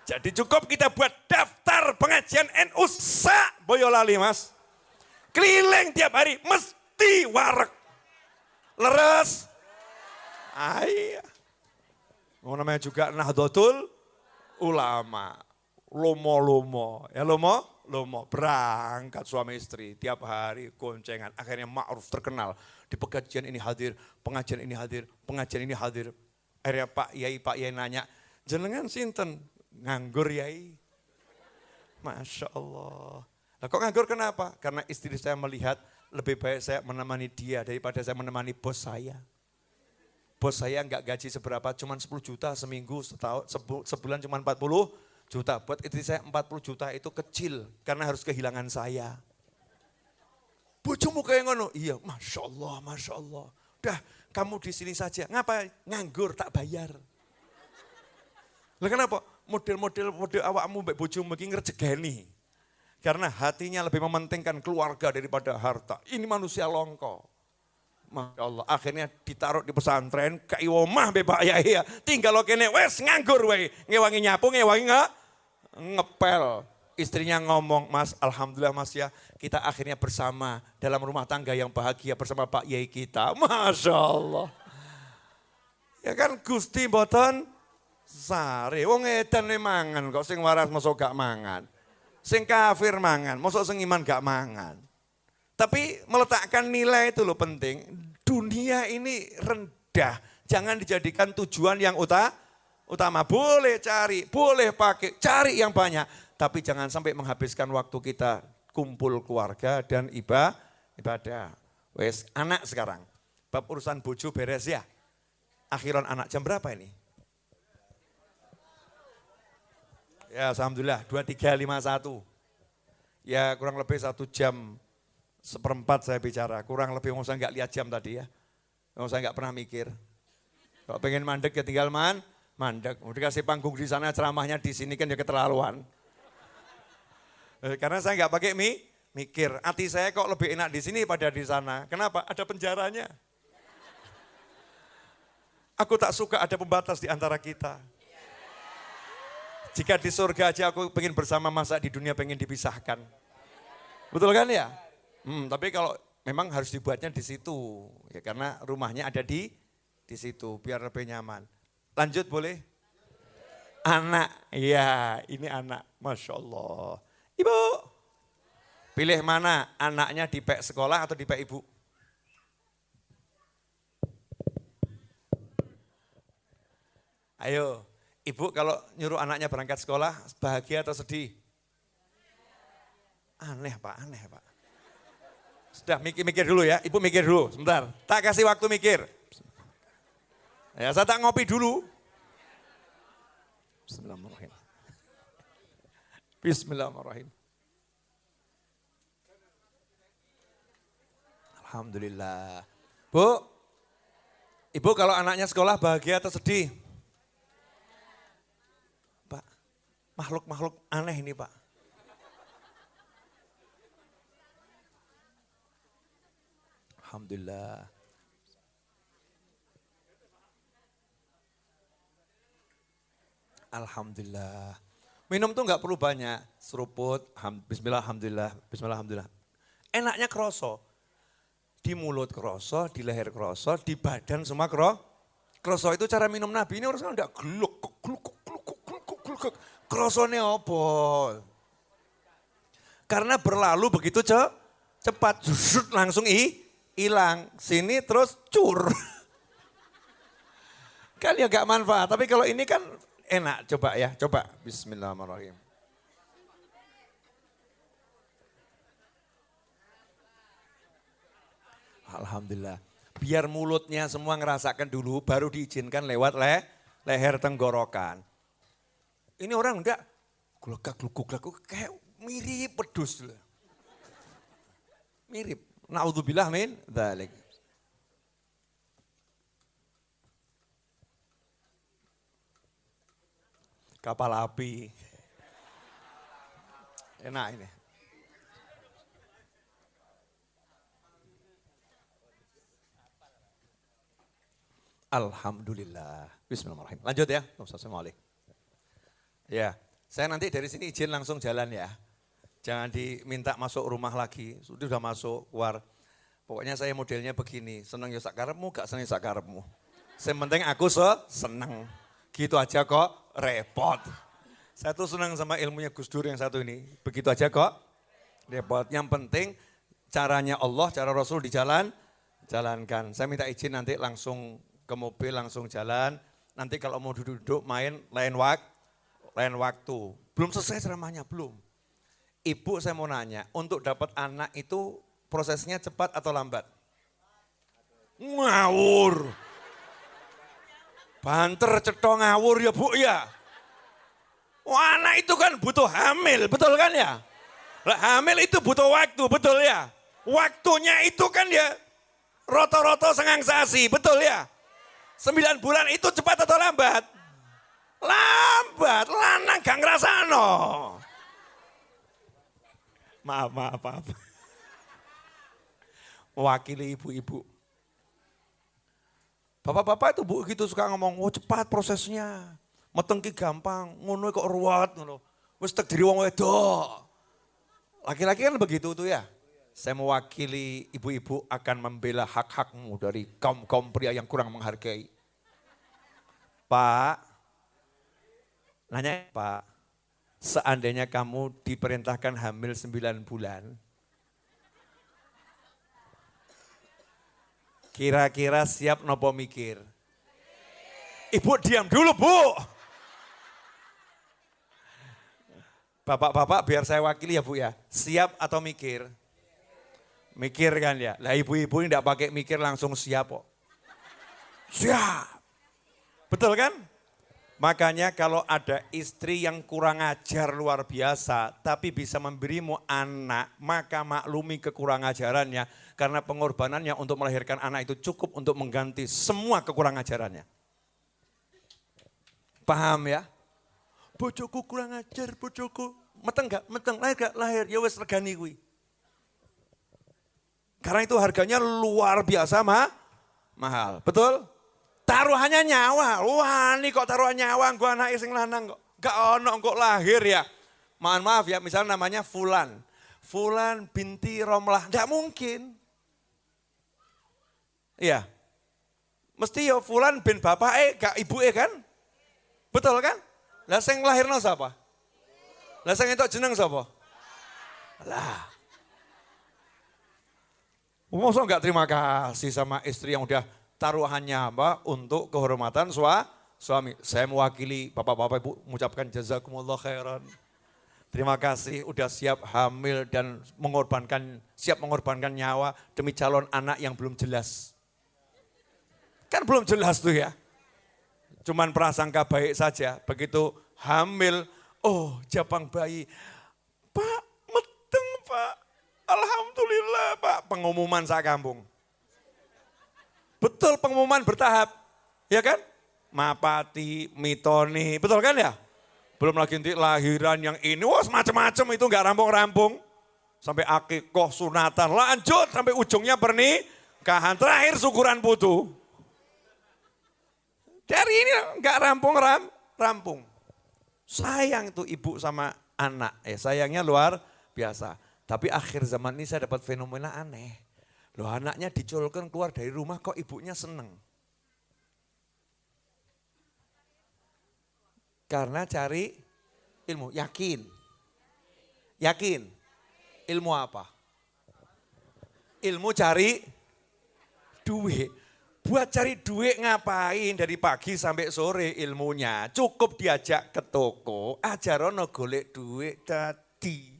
Jadi cukup kita buat daftar pengajian NU Boyolali Mas. Keliling tiap hari, mesti wareg. Leres. Ayah. Mau namanya juga Nahdlatul Ulama, lomo, ya lomo, berangkat suami istri tiap hari goncengan, akhirnya ma'ruf terkenal, di pengajian ini hadir, pengajian ini hadir, akhirnya Pak Yai nanya, jenengan sinten? Nganggur Yai. Masya Allah. Nah kok nganggur kenapa? Karena istri saya melihat lebih baik saya menemani dia daripada saya menemani bos saya. Bos saya enggak gaji seberapa, cuma 10 juta seminggu, sebulan cuma 40 juta. Buat istri saya 40 juta itu kecil, karena harus kehilangan saya. Bojomu kayak ngono? Iya, Masya Allah. Udah, kamu di sini saja. Ngapa? Nganggur, tak bayar. Lah kenapa? Model awakmu mbak bojomu iki ngrejegeni. Karena hatinya lebih mementingkan keluarga daripada harta. Ini manusia longko. Masya Allah, akhirnya ditaruh di pesantren, kai omah bebak ya, tinggal lo kene, wes nganggur weh, ngewangi nyapu, ngewangi ngepel. Istrinya ngomong, Mas, alhamdulillah Mas ya, kita akhirnya bersama dalam rumah tangga yang bahagia bersama Pak Yai kita. Masya Allah. Ya kan Gusti mboten sare, wong edan mangan kok sing waras mosok gak mangan. Sing kafir mangan, mosok sing iman gak mangan. Tapi meletakkan nilai itu loh penting. Dunia ini rendah, jangan dijadikan tujuan yang utama. Boleh cari, boleh pakai, cari yang banyak. Tapi jangan sampai menghabiskan waktu kita kumpul keluarga dan ibadah. Wes, anak sekarang. Bab urusan bojo beres ya. Akhiran anak jam berapa ini? Ya, alhamdulillah 23.51. Ya kurang lebih 1 jam seperempat saya bicara. Kurang lebih, saya nggak lihat jam tadi ya. Saya nggak pernah mikir. Kalau pengen mandek ya tinggal mandek. Mau dikasih panggung di sana, ceramahnya di sini kan ya keterlaluan. Karena saya nggak pakai mikir. Hati saya kok lebih enak di sini pada di sana. Kenapa? Ada penjaranya. Aku tak suka ada pembatas di antara kita. Jika di surga aja aku pengen bersama, masa di dunia pengen dipisahkan. Betul kan ya? Tapi kalau memang harus dibuatnya di situ. Ya karena rumahnya ada di situ biar lebih nyaman. Lanjut boleh? Anak, ya ini anak. Masya Allah. Ibu, pilih mana? Anaknya di PEK sekolah atau di PEK ibu? Ayo. Ibu kalau nyuruh anaknya berangkat sekolah, bahagia atau sedih? Aneh Pak. Sudah mikir dulu ya, Ibu mikir dulu sebentar. Tak kasih waktu mikir. Ya saya tak ngopi dulu. Bismillahirrahmanirrahim. Bismillahirrahmanirrahim. Alhamdulillah. Bu, Ibu kalau anaknya sekolah bahagia atau sedih? Makhluk-makhluk aneh ini Pak. Alhamdulillah. Alhamdulillah. Minum tuh nggak perlu banyak. Seruput, bismillah, alhamdulillah, bismillah, alhamdulillah. Enaknya kroso. Di mulut kroso, di leher kroso, di badan semua kroso. Itu cara minum Nabi. Ini orang enggak gluk. Krosone apa? Karena berlalu begitu cepat, langsung hilang. Sini terus cur. Kan ya gak manfaat, tapi kalau ini kan enak. Coba ya, coba. Bismillahirrahmanirrahim. Alhamdulillah. Biar mulutnya semua ngerasakan dulu, baru diizinkan lewat leher tenggorokan. Ini orang enggak glugak kayak mirip pedus. Mirip. Na'udzubillah min dzalik. Kapal api. Enak ini. Alhamdulillah. Bismillahirrahmanirrahim. Lanjut ya. Assalamualaikum. Ya, saya nanti dari sini izin langsung jalan ya. Jangan diminta masuk rumah lagi. Sudah masuk, keluar. Pokoknya saya modelnya begini. Senang ya sakarepmu, gak senang ya sakarepmu. Yang penting aku senang. Gitu aja kok repot. Saya tuh senang sama ilmunya Gus Dur yang satu ini. Begitu aja kok repot. Yang penting caranya Allah, cara Rasul jalankan. Saya minta izin nanti langsung ke mobil, langsung jalan. Nanti kalau mau duduk-duduk main lain waktu. Belum selesai ceramahnya, belum. Ibu saya mau nanya, untuk dapat anak itu prosesnya cepat atau lambat? Ngawur. Banter cetho ngawur ya Bu ya. Wah, anak itu kan butuh hamil, betul kan ya? Lah, hamil itu butuh waktu, betul ya? Waktunya itu kan ya roto-roto sengang sasi, betul ya? 9 bulan itu cepat atau lambat? Lambat, lanang gak ngrasano. Maaf. Mewakili ibu-ibu. Bapak-bapak itu Bu gitu suka ngomong, "Oh, cepat prosesnya. Meteng ki gampang, ngono kok ruwet ngono. Wis tek diri wong wedok." Laki-laki kan begitu tuh ya. Saya mewakili ibu-ibu akan membela hak-hakmu dari kaum pria yang kurang menghargai. Pak, nanya Pak, seandainya kamu diperintahkan hamil 9 bulan, kira-kira siap nopo mikir? Ibu diam dulu Bu. Bapak-bapak biar saya wakili ya Bu ya. Siap atau mikir? Mikir kan ya. Lah ibu-ibu ini enggak pakai mikir langsung siap kok. Siap. Betul kan? Makanya kalau ada istri yang kurang ajar luar biasa, tapi bisa memberimu anak, maka maklumi kekurang ajarannya. Karena pengorbanannya untuk melahirkan anak itu cukup untuk mengganti semua kekurang ajarannya. Paham ya? Bojoku kurang ajar, bojoku. Meteng gak? Meteng, lahir gak? Lahir, ya wes regani kuwi. Karena itu harganya luar biasa mahal. Betul? Taruhannya nyawa. Wah ini kok taruhan nyawa, gue anak sing lanang kok. Gak ono kok lahir ya. Mohon maaf ya, misalnya namanya Fulan. Fulan binti Romlah, gak mungkin. Iya. Mesti ya Fulan bin bapak gak ibu kan? Betul kan? Lah sing lahirno sapa? Lah sing entuk jeneng sapa? Lah. Masa enggak terima kasih sama istri yang udah taruhannya apa untuk kehormatan suami. Saya mewakili bapak-bapak ibu mengucapkan jazakumullah khairan. Terima kasih udah siap hamil dan siap mengorbankan nyawa demi calon anak yang belum jelas. Kan belum jelas tuh ya. Cuman prasangka baik saja, begitu hamil, oh jabang bayi. Pak, meteng Pak, alhamdulillah Pak. Pengumuman sakampung. Betul pengumuman bertahap, ya kan? Mapati, mitoni, betul kan ya? Belum lagi nanti lahiran yang ini, wah macam-macam itu enggak rampung-rampung. Sampai akikoh, sunatan, lanjut sampai ujungnya pernikahan. Terakhir syukuran putu. Dari ini enggak rampung. Sayang tuh ibu sama anak, sayangnya luar biasa. Tapi akhir zaman ini saya dapat fenomena aneh. Loh anaknya diculkan keluar dari rumah kok ibunya seneng. Karena cari ilmu, yakin. Ilmu apa? Ilmu cari duit. Buat cari duit ngapain dari pagi sampai sore ilmunya. Cukup diajak ke toko, ajarono golek duit tadi.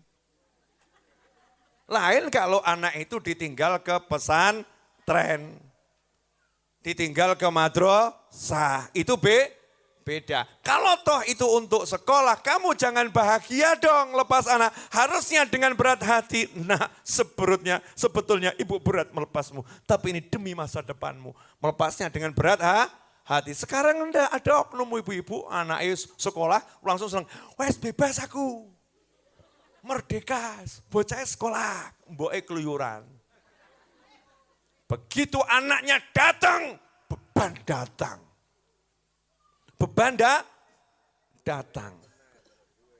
Lain kalau anak itu ditinggal ke pesantren. Ditinggal ke madrasah, itu beda. Kalau toh itu untuk sekolah, kamu jangan bahagia dong lepas anak. Harusnya dengan berat hati. Nah sebetulnya ibu berat melepasmu. Tapi ini demi masa depanmu. Melepasnya dengan berat hati. Sekarang enggak ada oknum ibu-ibu anak sekolah langsung senang. Wes bebas aku. Merdeka. Bocah sekolah. Mboke keluyuran. Begitu anaknya datang, beban datang. Beban datang.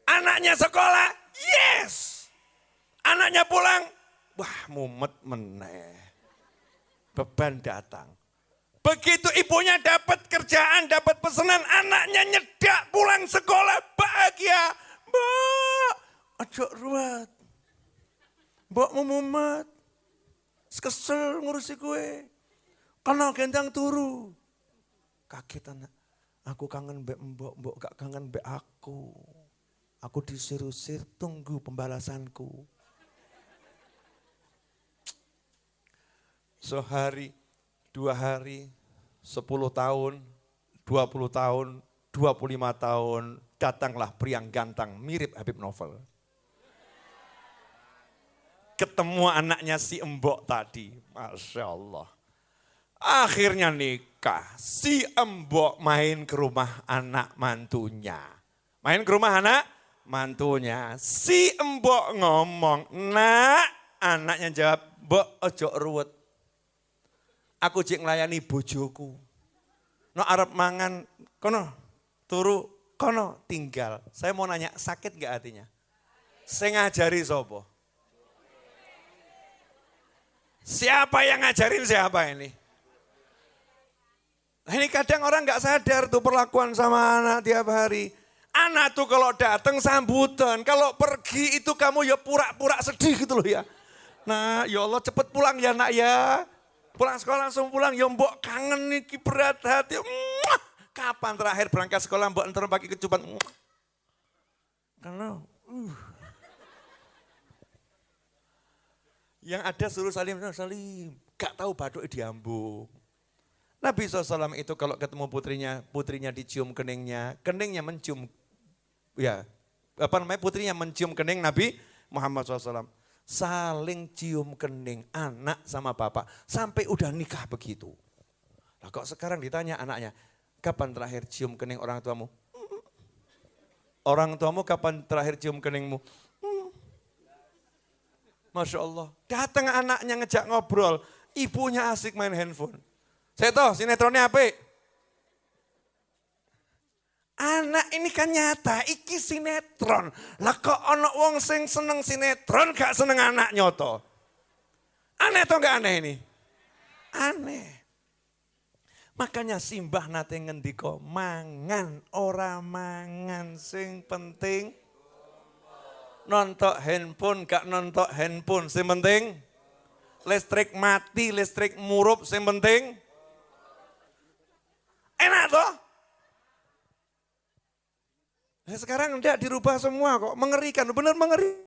Anaknya sekolah, yes. Anaknya pulang, wah mumet meneh. Beban datang. Begitu ibunya dapat kerjaan, dapat pesanan, anaknya nyedak pulang sekolah, bahagia. Mbak, aja ruwet. Mbak mau mumet. Kesel ngurusi gue. Karena gendang turu. Kaget anak. Aku kangen mbak mbok gak kangen mbak aku. Aku disir-usir, tunggu pembalasanku. Sehari, 2 hari, 10 tahun, 20 tahun, 25 tahun, datanglah pria yang ganteng mirip Habib Novel. Ketemu anaknya si Embok tadi, Masya Allah. Akhirnya nikah, si Embok main ke rumah anak mantunya. Main ke rumah anak mantunya, si Embok ngomong, nak, anaknya jawab, Mbok ojo ruwet. Aku cik nglayani bojoku. No arep mangan, kono turu, kono tinggal. Saya mau nanya, sakit gak hatinya? Saya ngajari sopo? Siapa yang ngajarin siapa ini? Nah ini kadang orang gak sadar tuh perlakuan sama anak tiap hari. Anak tuh kalau datang sambutan, kalau pergi itu kamu ya pura-pura sedih gitu loh ya. Nah ya Allah cepet pulang ya nak ya. Pulang sekolah langsung pulang, ya mbok kangen nih berat hati. Kapan terakhir berangkat sekolah mbok entar pakai kecupan? Karena Yang ada suruh salim, gak tahu batuk diambung. Nabi SAW itu kalau ketemu putrinya dicium keningnya mencium, ya putrinya mencium kening Nabi Muhammad SAW. Saling cium kening anak sama bapak, sampai udah nikah begitu. Lah kok sekarang ditanya anaknya, kapan terakhir cium kening orang tuamu? Orang tuamu kapan terakhir cium keningmu? Masya Allah, datang anaknya ngejak ngobrol, ibunya asik main handphone. Saya tahu sinetronnya apa? Anak ini kan nyata, iki sinetron. Lah kok ono wong sing seneng sinetron gak seneng anak nyoto. Aneh atau gak aneh ini? Aneh. Makanya simbah nate ngendika mangan ora mangan sing penting nonton handphone gak nonton handphone sing penting listrik mati listrik murup sing penting enak toh. Sekarang enggak dirubah semua kok, mengerikan, benar mengerikan.